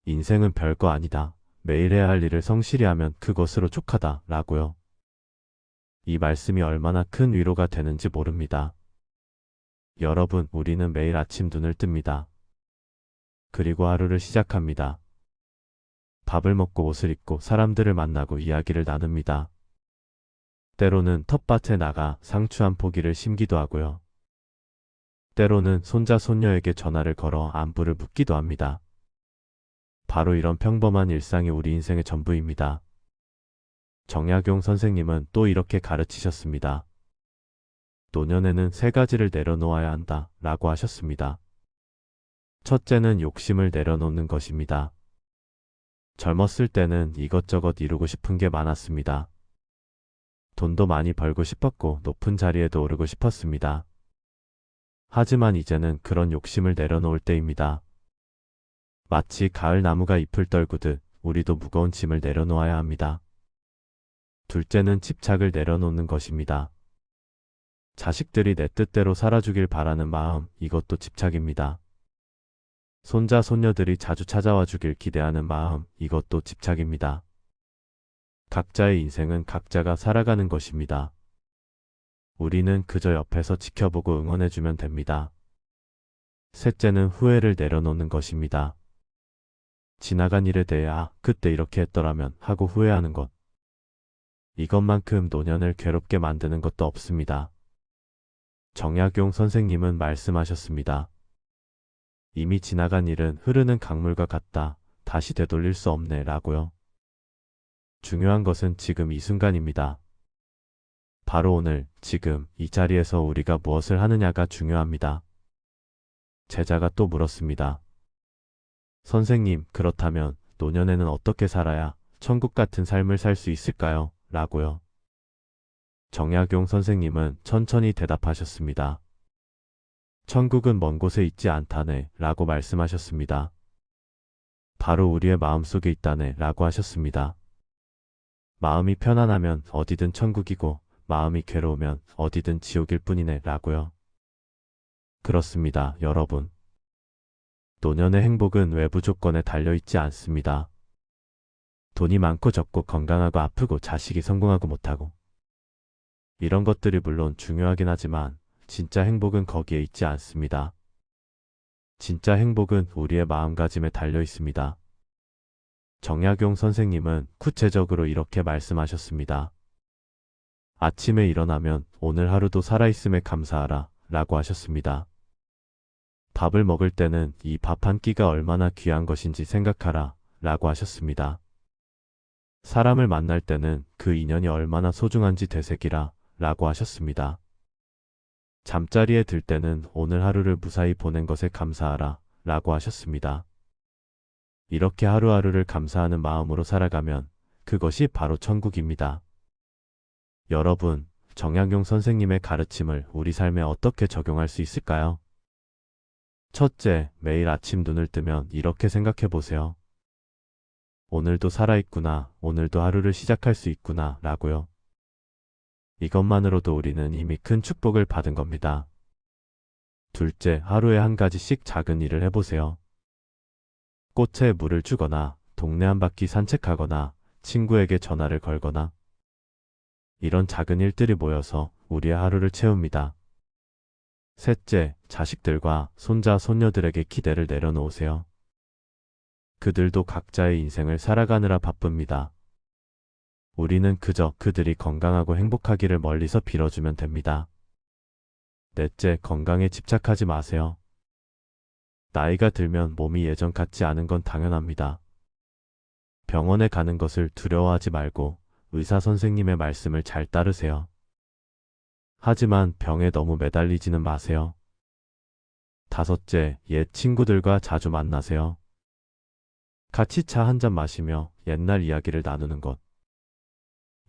인생은 별거 아니다. 매일 해야 할 일을 성실히 하면 그것으로 족하다. 라고요. 이 말씀이 얼마나 큰 위로가 되는지 모릅니다. 여러분, 우리는 매일 아침 눈을 뜹니다. 그리고 하루를 시작합니다. 밥을 먹고 옷을 입고 사람들을 만나고 이야기를 나눕니다. 때로는 텃밭에 나가 상추 한 포기를 심기도 하고요. 때로는 손자 손녀에게 전화를 걸어 안부를 묻기도 합니다. 바로 이런 평범한 일상이 우리 인생의 전부입니다. 정약용 선생님은 또 이렇게 가르치셨습니다. 노년에는 3가지를 내려놓아야 한다 라고 하셨습니다. 첫째는 욕심을 내려놓는 것입니다. 젊었을 때는 이것저것 이루고 싶은 게 많았습니다. 돈도 많이 벌고 싶었고 높은 자리에도 오르고 싶었습니다. 하지만 이제는 그런 욕심을 내려놓을 때입니다. 마치 가을 나무가 잎을 떨구듯 우리도 무거운 짐을 내려놓아야 합니다. 둘째는 집착을 내려놓는 것입니다. 자식들이 내 뜻대로 살아주길 바라는 마음, 이것도 집착입니다. 손자, 손녀들이 자주 찾아와 주길 기대하는 마음, 이것도 집착입니다. 각자의 인생은 각자가 살아가는 것입니다. 우리는 그저 옆에서 지켜보고 응원해주면 됩니다. 셋째는 후회를 내려놓는 것입니다. 지나간 일에 대해 그때 이렇게 했더라면 하고 후회하는 것. 이것만큼 노년을 괴롭게 만드는 것도 없습니다. 정약용 선생님은 말씀하셨습니다. 이미 지나간 일은 흐르는 강물과 같다. 다시 되돌릴 수 없네 라고요. 중요한 것은 지금 이 순간입니다. 바로 오늘, 지금, 이 자리에서 우리가 무엇을 하느냐가 중요합니다. 제자가 또 물었습니다. 선생님, 그렇다면 노년에는 어떻게 살아야 천국 같은 삶을 살 수 있을까요? 라고요. 정약용 선생님은 천천히 대답하셨습니다. 천국은 먼 곳에 있지 않다네 라고 말씀하셨습니다. 바로 우리의 마음속에 있다네 라고 하셨습니다. 마음이 편안하면 어디든 천국이고 마음이 괴로우면 어디든 지옥일 뿐이네 라고요. 그렇습니다, 여러분. 노년의 행복은 외부 조건에 달려있지 않습니다. 돈이 많고 적고 건강하고 아프고 자식이 성공하고 못하고 이런 것들이 물론 중요하긴 하지만 진짜 행복은 거기에 있지 않습니다. 진짜 행복은 우리의 마음가짐에 달려 있습니다. 정약용 선생님은 구체적으로 이렇게 말씀하셨습니다. 아침에 일어나면 오늘 하루도 살아있음에 감사하라 라고 하셨습니다. 밥을 먹을 때는 이 밥 한 끼가 얼마나 귀한 것인지 생각하라 라고 하셨습니다. 사람을 만날 때는 그 인연이 얼마나 소중한지 되새기라 라고 하셨습니다. 잠자리에 들 때는 오늘 하루를 무사히 보낸 것에 감사하라 라고 하셨습니다. 이렇게 하루하루를 감사하는 마음으로 살아가면 그것이 바로 천국입니다. 여러분, 정약용 선생님의 가르침을 우리 삶에 어떻게 적용할 수 있을까요? 첫째, 매일 아침 눈을 뜨면 이렇게 생각해 보세요. 오늘도 살아있구나, 오늘도 하루를 시작할 수 있구나 라고요. 이것만으로도 우리는 이미 큰 축복을 받은 겁니다. 둘째, 하루에 한 가지씩 작은 일을 해보세요. 꽃에 물을 주거나, 동네 한 바퀴 산책하거나, 친구에게 전화를 걸거나, 이런 작은 일들이 모여서 우리의 하루를 채웁니다. 셋째, 자식들과 손자, 손녀들에게 기대를 내려놓으세요. 그들도 각자의 인생을 살아가느라 바쁩니다. 우리는 그저 그들이 건강하고 행복하기를 멀리서 빌어주면 됩니다. 넷째, 건강에 집착하지 마세요. 나이가 들면 몸이 예전 같지 않은 건 당연합니다. 병원에 가는 것을 두려워하지 말고 의사 선생님의 말씀을 잘 따르세요. 하지만 병에 너무 매달리지는 마세요. 다섯째, 옛 친구들과 자주 만나세요. 같이 차 한 잔 마시며 옛날 이야기를 나누는 것.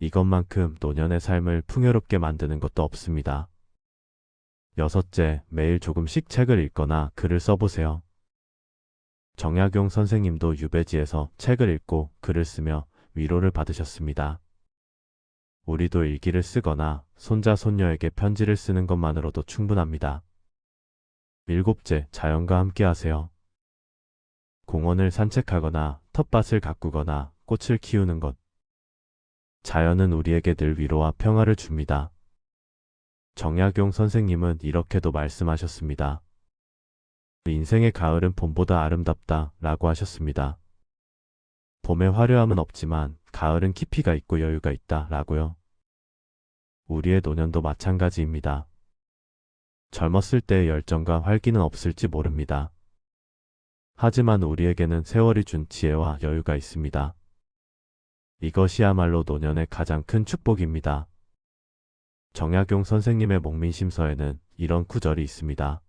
이것만큼 노년의 삶을 풍요롭게 만드는 것도 없습니다. 여섯째, 매일 조금씩 책을 읽거나 글을 써보세요. 정약용 선생님도 유배지에서 책을 읽고 글을 쓰며 위로를 받으셨습니다. 우리도 일기를 쓰거나 손자, 손녀에게 편지를 쓰는 것만으로도 충분합니다. 일곱째, 자연과 함께 하세요. 공원을 산책하거나 텃밭을 가꾸거나 꽃을 키우는 것. 자연은 우리에게 늘 위로와 평화를 줍니다. 정약용 선생님은 이렇게도 말씀하셨습니다. 인생의 가을은 봄보다 아름답다 라고 하셨습니다. 봄의 화려함은 없지만 가을은 깊이가 있고 여유가 있다 라고요. 우리의 노년도 마찬가지입니다. 젊었을 때의 열정과 활기는 없을지 모릅니다. 하지만 우리에게는 세월이 준 지혜와 여유가 있습니다. 이것이야말로 노년의 가장 큰 축복입니다. 정약용 선생님의 목민심서에는 이런 구절이 있습니다.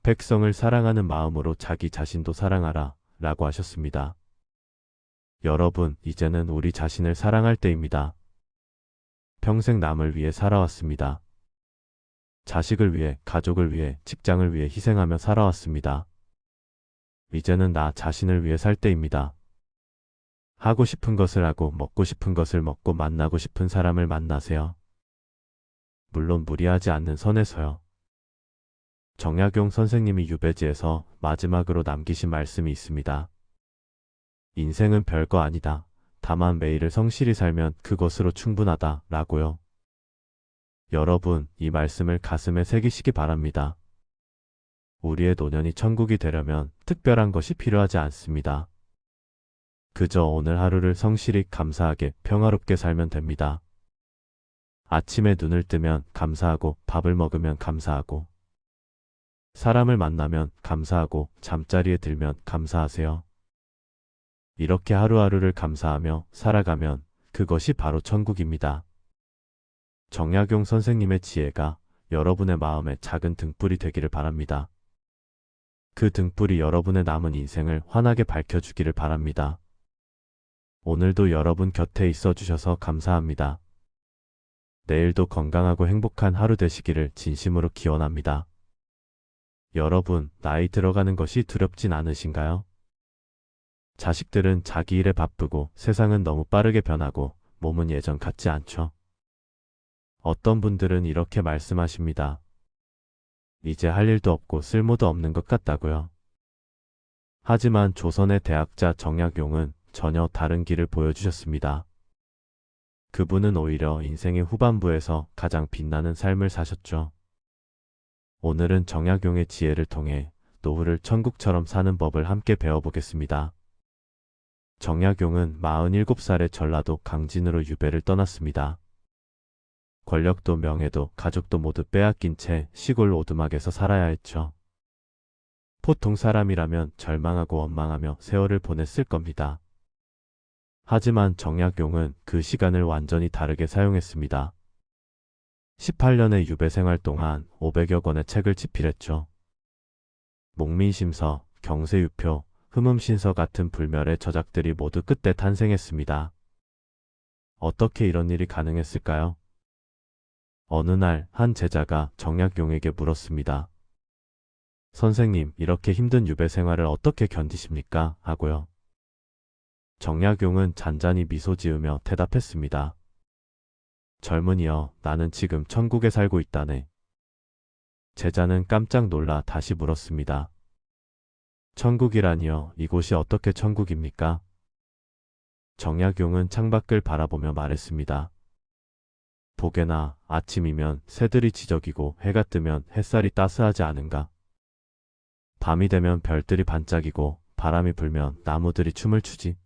백성을 사랑하는 마음으로 자기 자신도 사랑하라 라고 하셨습니다. 여러분, 이제는 우리 자신을 사랑할 때입니다. 평생 남을 위해 살아왔습니다. 자식을 위해, 가족을 위해, 직장을 위해 희생하며 살아왔습니다. 이제는 나 자신을 위해 살 때입니다. 하고 싶은 것을 하고 먹고 싶은 것을 먹고 만나고 싶은 사람을 만나세요. 물론 무리하지 않는 선에서요. 정약용 선생님이 유배지에서 마지막으로 남기신 말씀이 있습니다. 인생은 별거 아니다. 다만 매일을 성실히 살면 그것으로 충분하다 라고요. 여러분, 이 말씀을 가슴에 새기시기 바랍니다. 우리의 노년이 천국이 되려면 특별한 것이 필요하지 않습니다. 그저 오늘 하루를 성실히 감사하게 평화롭게 살면 됩니다. 아침에 눈을 뜨면 감사하고 밥을 먹으면 감사하고 사람을 만나면 감사하고 잠자리에 들면 감사하세요. 이렇게 하루하루를 감사하며 살아가면 그것이 바로 천국입니다. 정약용 선생님의 지혜가 여러분의 마음에 작은 등불이 되기를 바랍니다. 그 등불이 여러분의 남은 인생을 환하게 밝혀주기를 바랍니다. 오늘도 여러분 곁에 있어 주셔서 감사합니다. 내일도 건강하고 행복한 하루 되시기를 진심으로 기원합니다. 여러분, 나이 들어가는 것이 두렵진 않으신가요? 자식들은 자기 일에 바쁘고 세상은 너무 빠르게 변하고 몸은 예전 같지 않죠. 어떤 분들은 이렇게 말씀하십니다. 이제 할 일도 없고 쓸모도 없는 것 같다고요. 하지만 조선의 대학자 정약용은 전혀 다른 길을 보여주셨습니다. 그분은 오히려 인생의 후반부에서 가장 빛나는 삶을 사셨죠. 오늘은 정약용의 지혜를 통해 노후를 천국처럼 사는 법을 함께 배워보겠습니다. 정약용은 47살의 전라도 강진으로 유배를 떠났습니다. 권력도 명예도 가족도 모두 빼앗긴 채 시골 오두막에서 살아야 했죠. 보통 사람이라면 절망하고 원망하며 세월을 보냈을 겁니다. 하지만 정약용은 그 시간을 완전히 다르게 사용했습니다. 18년의 유배 생활 동안 500여 권의 책을 집필했죠. 목민심서, 경세유표, 흠음신서 같은 불멸의 저작들이 모두 끝내 탄생했습니다. 어떻게 이런 일이 가능했을까요? 어느 날 한 제자가 정약용에게 물었습니다. 선생님, 이렇게 힘든 유배 생활을 어떻게 견디십니까? 하고요. 정약용은 잔잔히 미소 지으며 대답했습니다. 젊은이여, 나는 지금 천국에 살고 있다네. 제자는 깜짝 놀라 다시 물었습니다. 천국이라니요? 이곳이 어떻게 천국입니까? 정약용은 창밖을 바라보며 말했습니다. 보게나 아침이면 새들이 지저귀고 해가 뜨면 햇살이 따스하지 않은가? 밤이 되면 별들이 반짝이고 바람이 불면 나무들이 춤을 추지.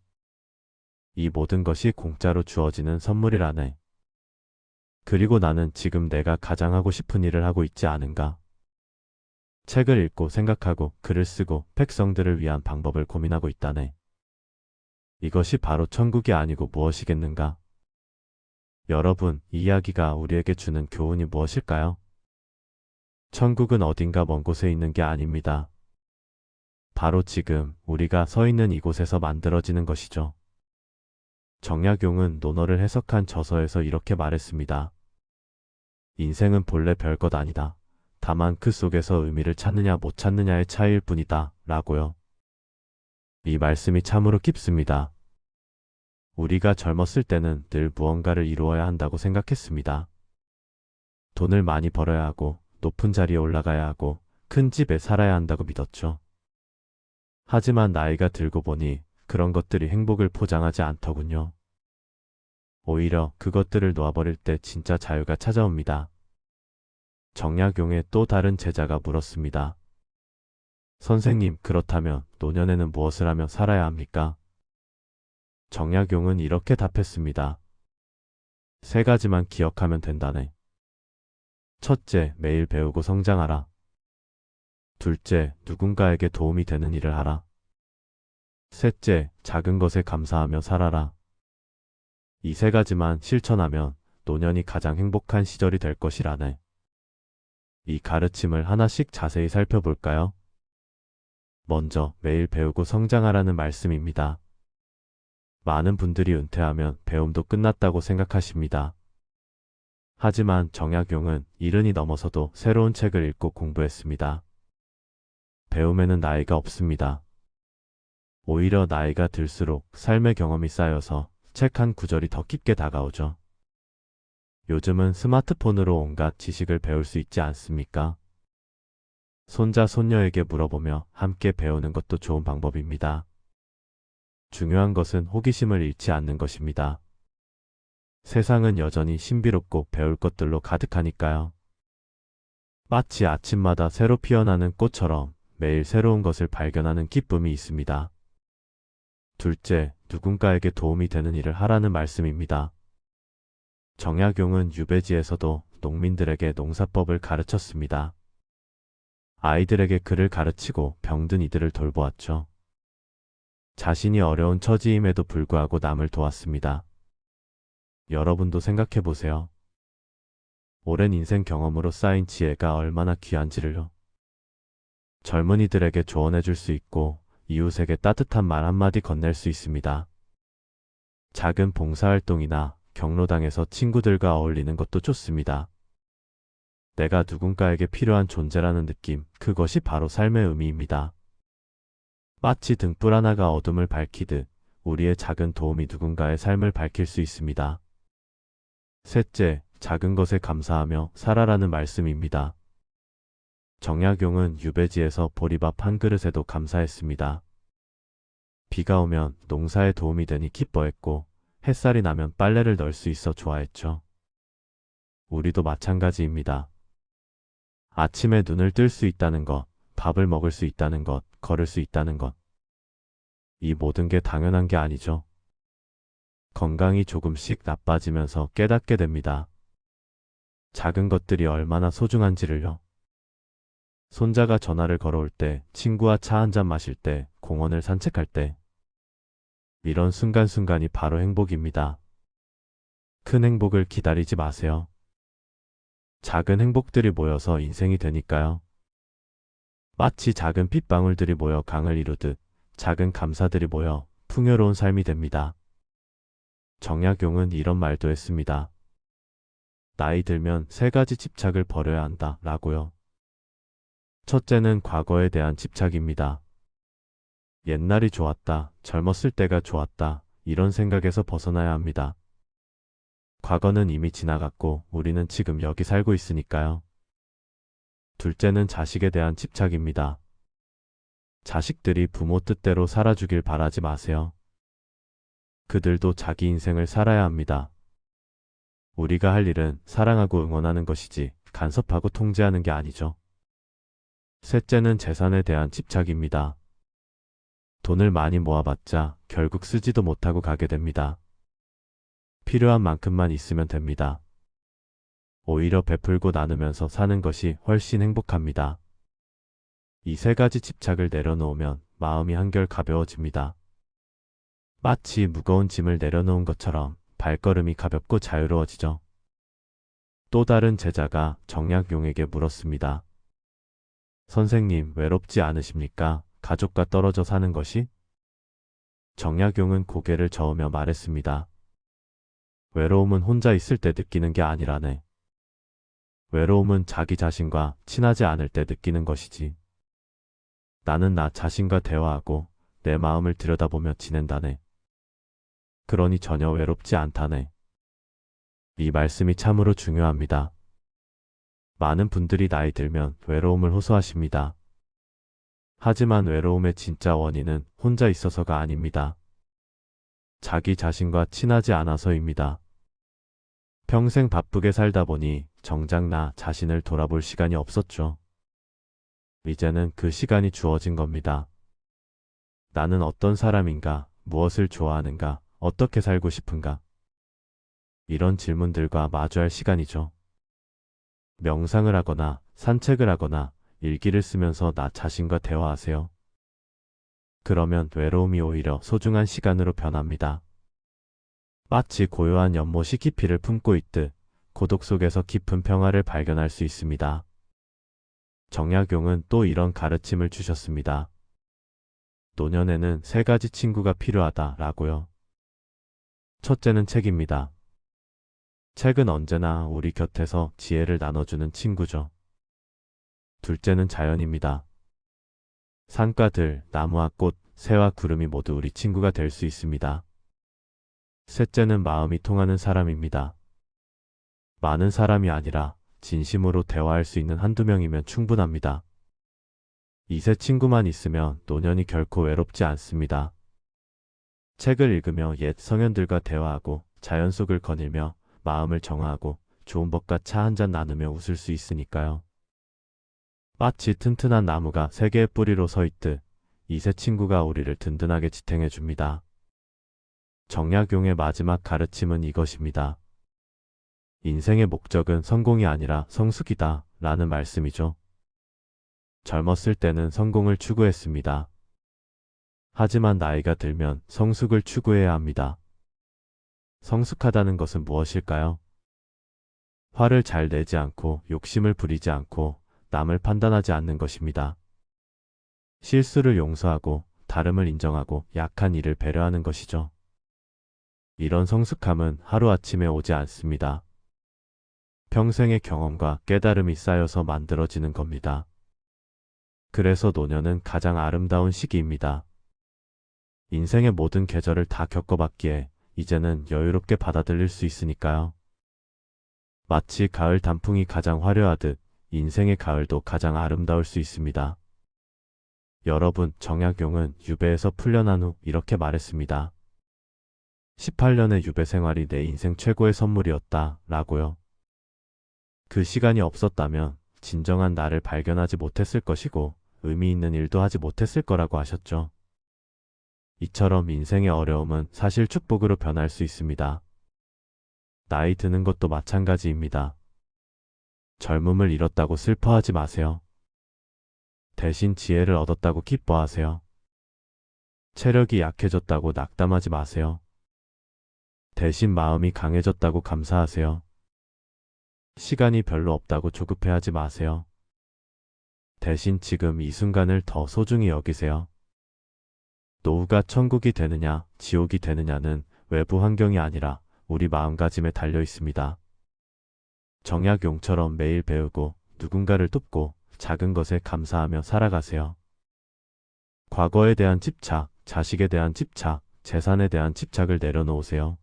이 모든 것이 공짜로 주어지는 선물이라네. 그리고 나는 지금 내가 가장 하고 싶은 일을 하고 있지 않은가? 책을 읽고 생각하고 글을 쓰고 백성들을 위한 방법을 고민하고 있다네. 이것이 바로 천국이 아니고 무엇이겠는가? 여러분, 이 이야기가 우리에게 주는 교훈이 무엇일까요? 천국은 어딘가 먼 곳에 있는 게 아닙니다. 바로 지금 우리가 서 있는 이곳에서 만들어지는 것이죠. 정약용은 논어를 해석한 저서에서 이렇게 말했습니다. 인생은 본래 별것 아니다. 다만 그 속에서 의미를 찾느냐 못 찾느냐의 차이일 뿐이다. 라고요. 이 말씀이 참으로 깊습니다. 우리가 젊었을 때는 늘 무언가를 이루어야 한다고 생각했습니다. 돈을 많이 벌어야 하고 높은 자리에 올라가야 하고 큰 집에 살아야 한다고 믿었죠. 하지만 나이가 들고 보니 그런 것들이 행복을 포장하지 않더군요. 오히려 그것들을 놓아버릴 때 진짜 자유가 찾아옵니다. 정약용의 또 다른 제자가 물었습니다. 선생님, 그렇다면 노년에는 무엇을 하며 살아야 합니까? 정약용은 이렇게 답했습니다. 3가지만 기억하면 된다네. 첫째, 매일 배우고 성장하라. 둘째, 누군가에게 도움이 되는 일을 하라. 셋째, 작은 것에 감사하며 살아라. 이 3가지만 실천하면 노년이 가장 행복한 시절이 될 것이라네. 이 가르침을 하나씩 자세히 살펴볼까요? 먼저 매일 배우고 성장하라는 말씀입니다. 많은 분들이 은퇴하면 배움도 끝났다고 생각하십니다. 하지만 정약용은 70이 넘어서도 새로운 책을 읽고 공부했습니다. 배움에는 나이가 없습니다. 오히려 나이가 들수록 삶의 경험이 쌓여서 책 한 구절이 더 깊게 다가오죠. 요즘은 스마트폰으로 온갖 지식을 배울 수 있지 않습니까? 손자, 손녀에게 물어보며 함께 배우는 것도 좋은 방법입니다. 중요한 것은 호기심을 잃지 않는 것입니다. 세상은 여전히 신비롭고 배울 것들로 가득하니까요. 마치 아침마다 새로 피어나는 꽃처럼 매일 새로운 것을 발견하는 기쁨이 있습니다. 둘째, 누군가에게 도움이 되는 일을 하라는 말씀입니다. 정약용은 유배지에서도 농민들에게 농사법을 가르쳤습니다. 아이들에게 글을 가르치고 병든 이들을 돌보았죠. 자신이 어려운 처지임에도 불구하고 남을 도왔습니다. 여러분도 생각해 보세요. 오랜 인생 경험으로 쌓인 지혜가 얼마나 귀한지를요. 젊은이들에게 조언해 줄 수 있고 이웃에게 따뜻한 말 한마디 건넬 수 있습니다. 작은 봉사활동이나 경로당에서 친구들과 어울리는 것도 좋습니다. 내가 누군가에게 필요한 존재라는 느낌, 그것이 바로 삶의 의미입니다. 마치 등불 하나가 어둠을 밝히듯 우리의 작은 도움이 누군가의 삶을 밝힐 수 있습니다. 셋째, 작은 것에 감사하며 살아라는 말씀입니다. 정약용은 유배지에서 보리밥 한 그릇에도 감사했습니다. 비가 오면 농사에 도움이 되니 기뻐했고 햇살이 나면 빨래를 널 수 있어 좋아했죠. 우리도 마찬가지입니다. 아침에 눈을 뜰 수 있다는 것, 밥을 먹을 수 있다는 것, 걸을 수 있다는 것. 이 모든 게 당연한 게 아니죠. 건강이 조금씩 나빠지면서 깨닫게 됩니다. 작은 것들이 얼마나 소중한지를요. 손자가 전화를 걸어올 때, 친구와 차 한잔 마실 때, 공원을 산책할 때. 이런 순간순간이 바로 행복입니다. 큰 행복을 기다리지 마세요. 작은 행복들이 모여서 인생이 되니까요. 마치 작은 빗방울들이 모여 강을 이루듯 작은 감사들이 모여 풍요로운 삶이 됩니다. 정약용은 이런 말도 했습니다. 나이 들면 세 가지 집착을 버려야 한다 라고요. 첫째는 과거에 대한 집착입니다. 옛날이 좋았다, 젊었을 때가 좋았다, 이런 생각에서 벗어나야 합니다. 과거는 이미 지나갔고 우리는 지금 여기 살고 있으니까요. 둘째는 자식에 대한 집착입니다. 자식들이 부모 뜻대로 살아주길 바라지 마세요. 그들도 자기 인생을 살아야 합니다. 우리가 할 일은 사랑하고 응원하는 것이지 간섭하고 통제하는 게 아니죠. 셋째는 재산에 대한 집착입니다. 돈을 많이 모아봤자 결국 쓰지도 못하고 가게 됩니다. 필요한 만큼만 있으면 됩니다. 오히려 베풀고 나누면서 사는 것이 훨씬 행복합니다. 이 세 가지 집착을 내려놓으면 마음이 한결 가벼워집니다. 마치 무거운 짐을 내려놓은 것처럼 발걸음이 가볍고 자유로워지죠. 또 다른 제자가 정약용에게 물었습니다. 선생님, 외롭지 않으십니까? 가족과 떨어져 사는 것이? 정약용은 고개를 저으며 말했습니다. 외로움은 혼자 있을 때 느끼는 게 아니라네. 외로움은 자기 자신과 친하지 않을 때 느끼는 것이지. 나는 나 자신과 대화하고 내 마음을 들여다보며 지낸다네. 그러니 전혀 외롭지 않다네. 이 말씀이 참으로 중요합니다. 많은 분들이 나이 들면 외로움을 호소하십니다. 하지만 외로움의 진짜 원인은 혼자 있어서가 아닙니다. 자기 자신과 친하지 않아서입니다. 평생 바쁘게 살다 보니 정작 나 자신을 돌아볼 시간이 없었죠. 이제는 그 시간이 주어진 겁니다. 나는 어떤 사람인가, 무엇을 좋아하는가, 어떻게 살고 싶은가? 이런 질문들과 마주할 시간이죠. 명상을 하거나 산책을 하거나 일기를 쓰면서 나 자신과 대화하세요. 그러면 외로움이 오히려 소중한 시간으로 변합니다. 마치 고요한 연못이 깊이를 품고 있듯 고독 속에서 깊은 평화를 발견할 수 있습니다. 정약용은 또 이런 가르침을 주셨습니다. 노년에는 세 가지 친구가 필요하다 라고요. 첫째는 책입니다. 책은 언제나 우리 곁에서 지혜를 나눠주는 친구죠. 둘째는 자연입니다. 산과 들, 나무와 꽃, 새와 구름이 모두 우리 친구가 될 수 있습니다. 셋째는 마음이 통하는 사람입니다. 많은 사람이 아니라 진심으로 대화할 수 있는 한두 명이면 충분합니다. 이 세 친구만 있으면 노년이 결코 외롭지 않습니다. 책을 읽으며 옛 성현들과 대화하고 자연 속을 거닐며 마음을 정화하고 좋은 법과 차 한잔 나누며 웃을 수 있으니까요. 마치 튼튼한 나무가 세 개의 뿌리로 서 있듯 이 세 친구가 우리를 든든하게 지탱해 줍니다. 정약용의 마지막 가르침은 이것입니다. 인생의 목적은 성공이 아니라 성숙이다 라는 말씀이죠. 젊었을 때는 성공을 추구했습니다. 하지만 나이가 들면 성숙을 추구해야 합니다. 성숙하다는 것은 무엇일까요? 화를 잘 내지 않고 욕심을 부리지 않고 남을 판단하지 않는 것입니다. 실수를 용서하고 다름을 인정하고 약한 이를 배려하는 것이죠. 이런 성숙함은 하루아침에 오지 않습니다. 평생의 경험과 깨달음이 쌓여서 만들어지는 겁니다. 그래서 노년은 가장 아름다운 시기입니다. 인생의 모든 계절을 다 겪어봤기에 이제는 여유롭게 받아들일 수 있으니까요. 마치 가을 단풍이 가장 화려하듯 인생의 가을도 가장 아름다울 수 있습니다. 여러분, 정약용은 유배에서 풀려난 후 이렇게 말했습니다. 18년의 유배 생활이 내 인생 최고의 선물이었다 라고요. 그 시간이 없었다면 진정한 나를 발견하지 못했을 것이고 의미 있는 일도 하지 못했을 거라고 하셨죠. 이처럼 인생의 어려움은 사실 축복으로 변할 수 있습니다. 나이 드는 것도 마찬가지입니다. 젊음을 잃었다고 슬퍼하지 마세요. 대신 지혜를 얻었다고 기뻐하세요. 체력이 약해졌다고 낙담하지 마세요. 대신 마음이 강해졌다고 감사하세요. 시간이 별로 없다고 조급해하지 마세요. 대신 지금 이 순간을 더 소중히 여기세요. 노후가 천국이 되느냐, 지옥이 되느냐는 외부 환경이 아니라 우리 마음가짐에 달려 있습니다. 정약용처럼 매일 배우고 누군가를 돕고 작은 것에 감사하며 살아가세요. 과거에 대한 집착, 자식에 대한 집착, 재산에 대한 집착을 내려놓으세요.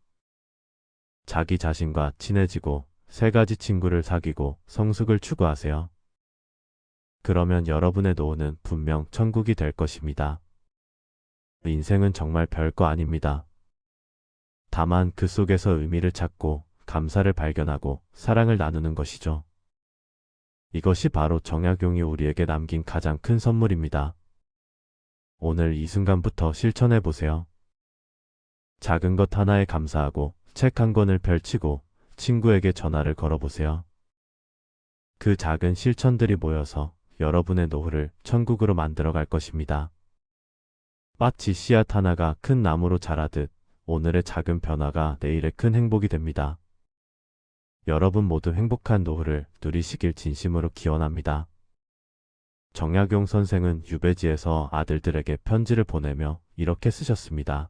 자기 자신과 친해지고 세 가지 친구를 사귀고 성숙을 추구하세요. 그러면 여러분의 노후는 분명 천국이 될 것입니다. 인생은 정말 별거 아닙니다. 다만 그 속에서 의미를 찾고 감사를 발견하고 사랑을 나누는 것이죠. 이것이 바로 정약용이 우리에게 남긴 가장 큰 선물입니다. 오늘 이 순간부터 실천해 보세요. 작은 것 하나에 감사하고 책 한 권을 펼치고 친구에게 전화를 걸어보세요. 그 작은 실천들이 모여서 여러분의 노후를 천국으로 만들어 갈 것입니다. 마치 씨앗 하나가 큰 나무로 자라듯 오늘의 작은 변화가 내일의 큰 행복이 됩니다. 여러분 모두 행복한 노후를 누리시길 진심으로 기원합니다. 정약용 선생은 유배지에서 아들들에게 편지를 보내며 이렇게 쓰셨습니다.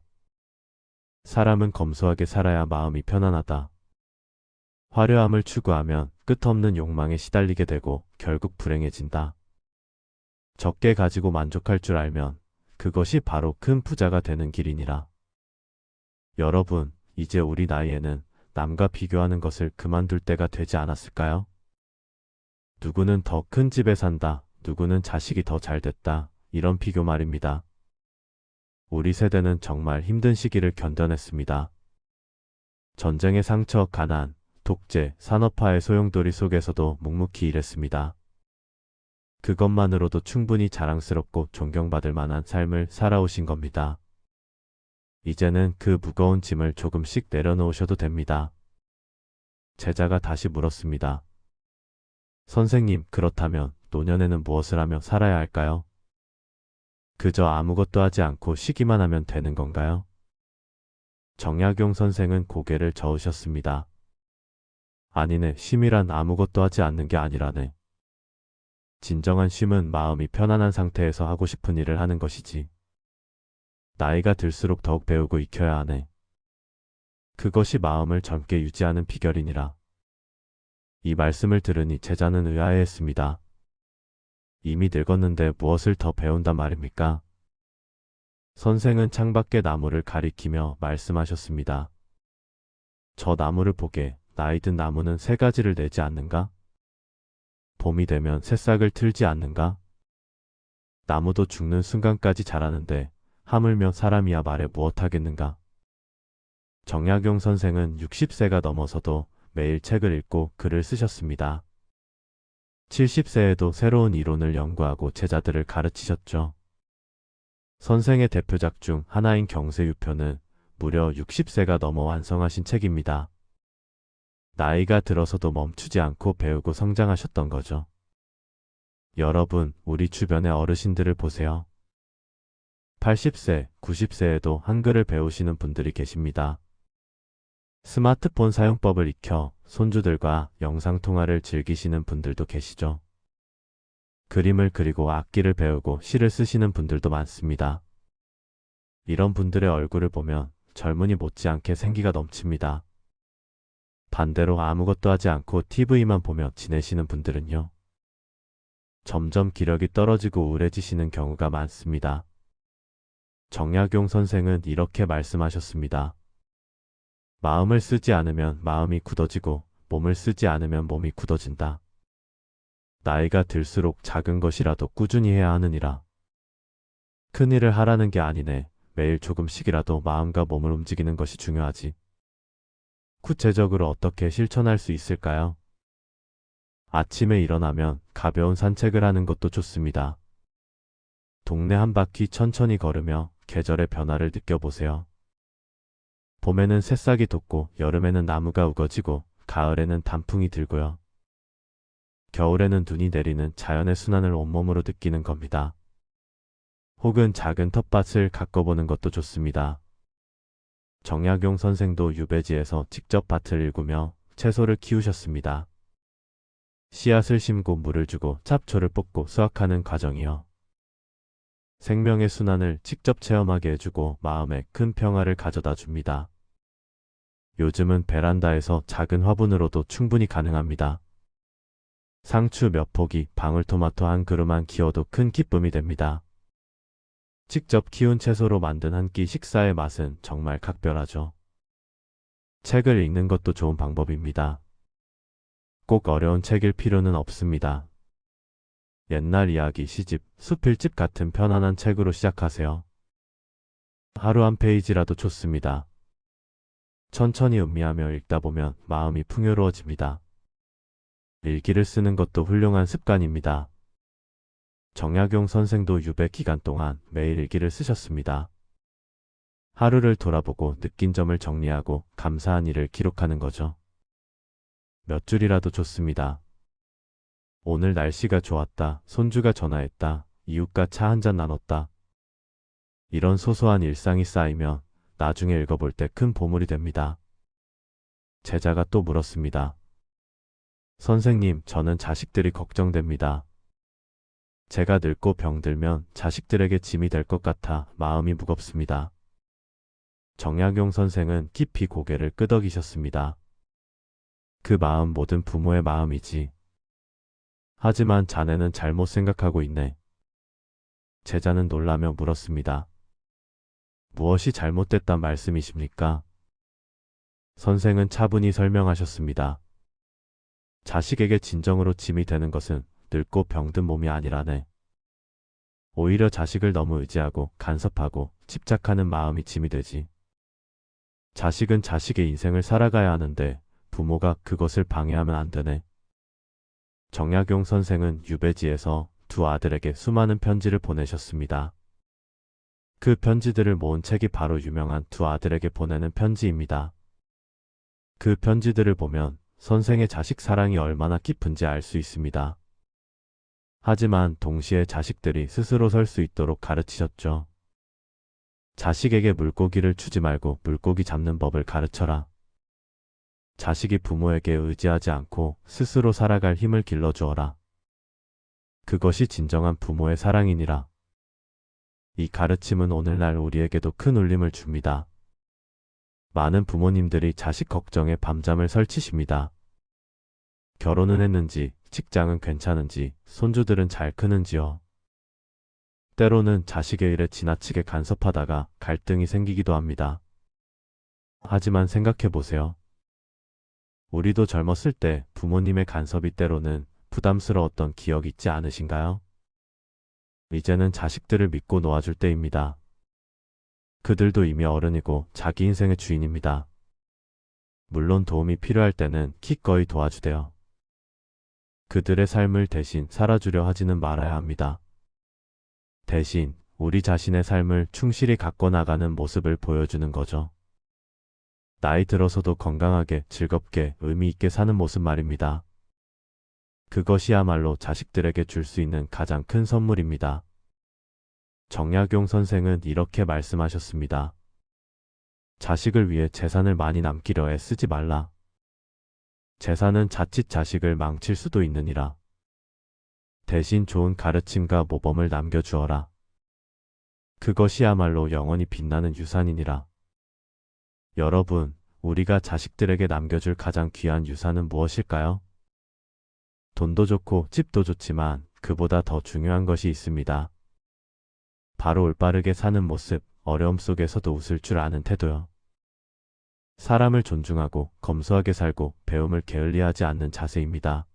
사람은 검소하게 살아야 마음이 편안하다. 화려함을 추구하면 끝없는 욕망에 시달리게 되고 결국 불행해진다. 적게 가지고 만족할 줄 알면 그것이 바로 큰 부자가 되는 길이니라. 여러분, 이제 우리 나이에는 남과 비교하는 것을 그만둘 때가 되지 않았을까요? 누구는 더 큰 집에 산다, 누구는 자식이 더 잘 됐다, 이런 비교 말입니다. 우리 세대는 정말 힘든 시기를 견뎌냈습니다. 전쟁의 상처, 가난, 독재, 산업화의 소용돌이 속에서도 묵묵히 일했습니다. 그것만으로도 충분히 자랑스럽고 존경받을 만한 삶을 살아오신 겁니다. 이제는 그 무거운 짐을 조금씩 내려놓으셔도 됩니다. 제자가 다시 물었습니다. 선생님, 그렇다면 노년에는 무엇을 하며 살아야 할까요? 그저 아무것도 하지 않고 쉬기만 하면 되는 건가요? 정약용 선생은 고개를 저으셨습니다. 아니네, 쉼이란 아무것도 하지 않는 게 아니라네. 진정한 쉼은 마음이 편안한 상태에서 하고 싶은 일을 하는 것이지. 나이가 들수록 더욱 배우고 익혀야 하네. 그것이 마음을 젊게 유지하는 비결이니라. 이 말씀을 들으니 제자는 의아해했습니다. 이미 늙었는데 무엇을 더 배운단 말입니까? 선생은 창밖의 나무를 가리키며 말씀하셨습니다. 저 나무를 보게. 나이 든 나무는 새 가지를 내지 않는가? 봄이 되면 새싹을 틀지 않는가? 나무도 죽는 순간까지 자라는데 하물며 사람이야 말해 무엇하겠는가? 정약용 선생은 60세가 넘어서도 매일 책을 읽고 글을 쓰셨습니다. 70세에도 새로운 이론을 연구하고 제자들을 가르치셨죠. 선생의 대표작 중 하나인 경세유표는 무려 60세가 넘어 완성하신 책입니다. 나이가 들어서도 멈추지 않고 배우고 성장하셨던 거죠. 여러분, 우리 주변의 어르신들을 보세요. 80세, 90세에도 한글을 배우시는 분들이 계십니다. 스마트폰 사용법을 익혀 손주들과 영상통화를 즐기시는 분들도 계시죠. 그림을 그리고 악기를 배우고 시를 쓰시는 분들도 많습니다. 이런 분들의 얼굴을 보면 젊은이 못지않게 생기가 넘칩니다. 반대로 아무것도 하지 않고 TV만 보며 지내시는 분들은요. 점점 기력이 떨어지고 우울해지시는 경우가 많습니다. 정약용 선생은 이렇게 말씀하셨습니다. 마음을 쓰지 않으면 마음이 굳어지고 몸을 쓰지 않으면 몸이 굳어진다. 나이가 들수록 작은 것이라도 꾸준히 해야 하느니라. 큰 일을 하라는 게 아니네. 매일 조금씩이라도 마음과 몸을 움직이는 것이 중요하지. 구체적으로 어떻게 실천할 수 있을까요? 아침에 일어나면 가벼운 산책을 하는 것도 좋습니다. 동네 한 바퀴 천천히 걸으며 계절의 변화를 느껴보세요. 봄에는 새싹이 돋고 여름에는 나무가 우거지고 가을에는 단풍이 들고요. 겨울에는 눈이 내리는 자연의 순환을 온몸으로 느끼는 겁니다. 혹은 작은 텃밭을 가꿔보는 것도 좋습니다. 정약용 선생도 유배지에서 직접 밭을 일구며 채소를 키우셨습니다. 씨앗을 심고 물을 주고 잡초를 뽑고 수확하는 과정이요. 생명의 순환을 직접 체험하게 해주고 마음에 큰 평화를 가져다 줍니다. 요즘은 베란다에서 작은 화분으로도 충분히 가능합니다. 상추 몇 포기, 방울토마토 한 그루만 키워도 큰 기쁨이 됩니다. 직접 키운 채소로 만든 한 끼 식사의 맛은 정말 각별하죠. 책을 읽는 것도 좋은 방법입니다. 꼭 어려운 책일 필요는 없습니다. 옛날 이야기, 시집, 수필집 같은 편안한 책으로 시작하세요. 하루 한 페이지라도 좋습니다. 천천히 음미하며 읽다 보면 마음이 풍요로워집니다. 일기를 쓰는 것도 훌륭한 습관입니다. 정약용 선생도 유배 기간 동안 매일 일기를 쓰셨습니다. 하루를 돌아보고 느낀 점을 정리하고 감사한 일을 기록하는 거죠. 몇 줄이라도 좋습니다. 오늘 날씨가 좋았다. 손주가 전화했다. 이웃과 차 한잔 나눴다. 이런 소소한 일상이 쌓이면 나중에 읽어볼 때 큰 보물이 됩니다. 제자가 또 물었습니다. 선생님, 저는 자식들이 걱정됩니다. 제가 늙고 병들면 자식들에게 짐이 될 것 같아 마음이 무겁습니다. 정약용 선생은 깊이 고개를 끄덕이셨습니다. 그 마음 모든 부모의 마음이지. 하지만 자네는 잘못 생각하고 있네. 제자는 놀라며 물었습니다. 무엇이 잘못됐단 말씀이십니까? 선생은 차분히 설명하셨습니다. 자식에게 진정으로 짐이 되는 것은 늙고 병든 몸이 아니라네. 오히려 자식을 너무 의지하고 간섭하고 집착하는 마음이 짐이 되지. 자식은 자식의 인생을 살아가야 하는데 부모가 그것을 방해하면 안 되네. 정약용 선생은 유배지에서 두 아들에게 수많은 편지를 보내셨습니다. 그 편지들을 모은 책이 바로 유명한 두 아들에게 보내는 편지입니다. 그 편지들을 보면 선생의 자식 사랑이 얼마나 깊은지 알 수 있습니다. 하지만 동시에 자식들이 스스로 설 수 있도록 가르치셨죠. 자식에게 물고기를 주지 말고 물고기 잡는 법을 가르쳐라. 자식이 부모에게 의지하지 않고 스스로 살아갈 힘을 길러주어라. 그것이 진정한 부모의 사랑이니라. 이 가르침은 오늘날 우리에게도 큰 울림을 줍니다. 많은 부모님들이 자식 걱정에 밤잠을 설치십니다. 결혼은 했는지, 직장은 괜찮은지, 손주들은 잘 크는지요. 때로는 자식의 일에 지나치게 간섭하다가 갈등이 생기기도 합니다. 하지만 생각해 보세요. 우리도 젊었을 때 부모님의 간섭이 때로는 부담스러웠던 기억 있지 않으신가요? 이제는 자식들을 믿고 놓아줄 때입니다. 그들도 이미 어른이고 자기 인생의 주인입니다. 물론 도움이 필요할 때는 기꺼이 도와주세요. 그들의 삶을 대신 살아주려 하지는 말아야 합니다. 대신 우리 자신의 삶을 충실히 갖고 나가는 모습을 보여주는 거죠. 나이 들어서도 건강하게, 즐겁게, 의미 있게 사는 모습 말입니다. 그것이야말로 자식들에게 줄 수 있는 가장 큰 선물입니다. 정약용 선생은 이렇게 말씀하셨습니다. 자식을 위해 재산을 많이 남기려 애쓰지 말라. 재산은 자칫 자식을 망칠 수도 있느니라. 대신 좋은 가르침과 모범을 남겨주어라. 그것이야말로 영원히 빛나는 유산이니라. 여러분, 우리가 자식들에게 남겨줄 가장 귀한 유산은 무엇일까요? 돈도 좋고 집도 좋지만 그보다 더 중요한 것이 있습니다. 바로 올바르게 사는 모습, 어려움 속에서도 웃을 줄 아는 태도요. 사람을 존중하고 검소하게 살고 배움을 게을리하지 않는 자세입니다.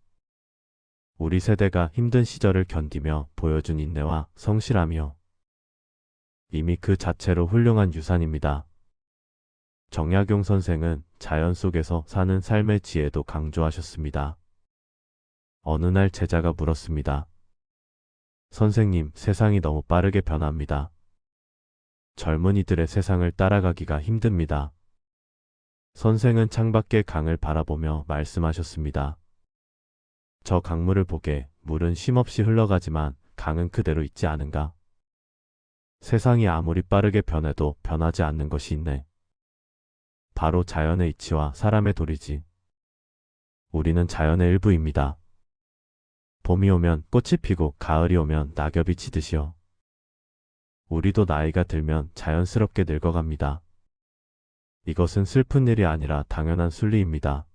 우리 세대가 힘든 시절을 견디며 보여준 인내와 성실함이요. 이미 그 자체로 훌륭한 유산입니다. 정약용 선생은 자연 속에서 사는 삶의 지혜도 강조하셨습니다. 어느 날 제자가 물었습니다. 선생님, 세상이 너무 빠르게 변합니다. 젊은이들의 세상을 따라가기가 힘듭니다. 선생은 창밖의 강을 바라보며 말씀하셨습니다. 저 강물을 보게, 물은 쉼없이 흘러가지만 강은 그대로 있지 않은가? 세상이 아무리 빠르게 변해도 변하지 않는 것이 있네. 바로 자연의 이치와 사람의 도리지. 우리는 자연의 일부입니다. 봄이 오면 꽃이 피고 가을이 오면 낙엽이 지듯이요. 우리도 나이가 들면 자연스럽게 늙어갑니다. 이것은 슬픈 일이 아니라 당연한 순리입니다.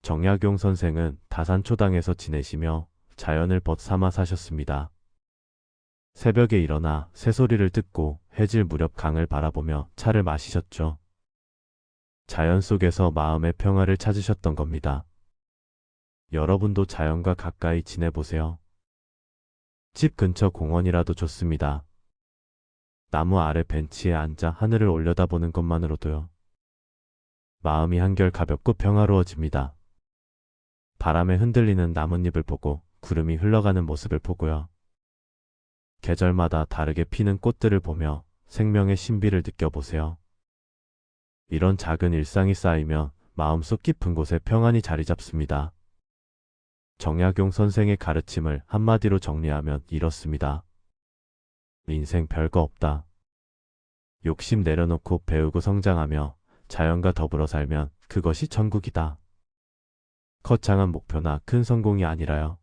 정약용 선생은 다산초당에서 지내시며 자연을 벗삼아 사셨습니다. 새벽에 일어나 새소리를 듣고 해질 무렵 강을 바라보며 차를 마시셨죠. 자연 속에서 마음의 평화를 찾으셨던 겁니다. 여러분도 자연과 가까이 지내보세요. 집 근처 공원이라도 좋습니다. 나무 아래 벤치에 앉아 하늘을 올려다보는 것만으로도요. 마음이 한결 가볍고 평화로워집니다. 바람에 흔들리는 나뭇잎을 보고 구름이 흘러가는 모습을 보고요. 계절마다 다르게 피는 꽃들을 보며 생명의 신비를 느껴보세요. 이런 작은 일상이 쌓이면 마음속 깊은 곳에 평안이 자리 잡습니다. 정약용 선생의 가르침을 한마디로 정리하면 이렇습니다. 인생 별거 없다. 욕심 내려놓고 배우고 성장하며 자연과 더불어 살면 그것이 천국이다. 거창한 목표나 큰 성공이 아니라요.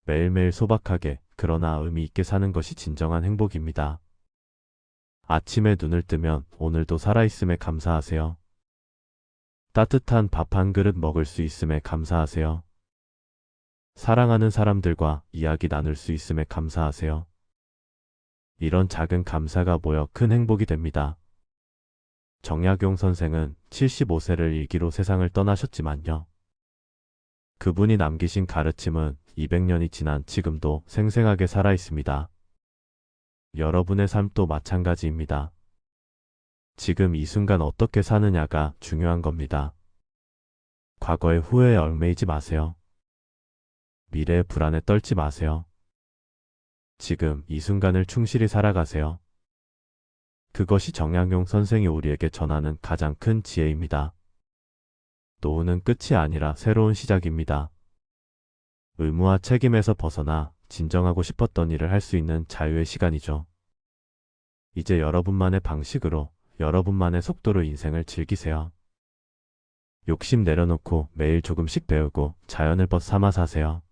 매일매일 소박하게 그러나 의미 있게 사는 것이 진정한 행복입니다. 아침에 눈을 뜨면 오늘도 살아있음에 감사하세요. 따뜻한 밥 한 그릇 먹을 수 있음에 감사하세요. 사랑하는 사람들과 이야기 나눌 수 있음에 감사하세요. 이런 작은 감사가 모여 큰 행복이 됩니다. 정약용 선생은 75세를 일기로 세상을 떠나셨지만요. 그분이 남기신 가르침은 200년이 지난 지금도 생생하게 살아있습니다. 여러분의 삶도 마찬가지입니다. 지금 이 순간 어떻게 사느냐가 중요한 겁니다. 과거의 후회에 얽매이지 마세요. 미래의 불안에 떨지 마세요. 지금 이 순간을 충실히 살아가세요. 그것이 정약용 선생이 우리에게 전하는 가장 큰 지혜입니다. 노후는 끝이 아니라 새로운 시작입니다. 의무와 책임에서 벗어나 진정하고 싶었던 일을 할 수 있는 자유의 시간이죠. 이제 여러분만의 방식으로, 여러분만의 속도로 인생을 즐기세요. 욕심 내려놓고 매일 조금씩 배우고 자연을 벗삼아 사세요.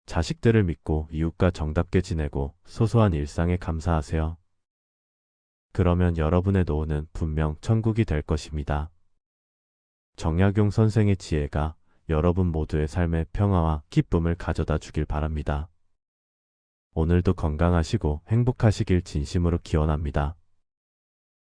자식들을 믿고 이웃과 정답게 지내고 소소한 일상에 감사하세요. 그러면 여러분의 노후는 분명 천국이 될 것입니다. 정약용 선생의 지혜가 여러분 모두의 삶에 평화와 기쁨을 가져다 주길 바랍니다. 오늘도 건강하시고 행복하시길 진심으로 기원합니다.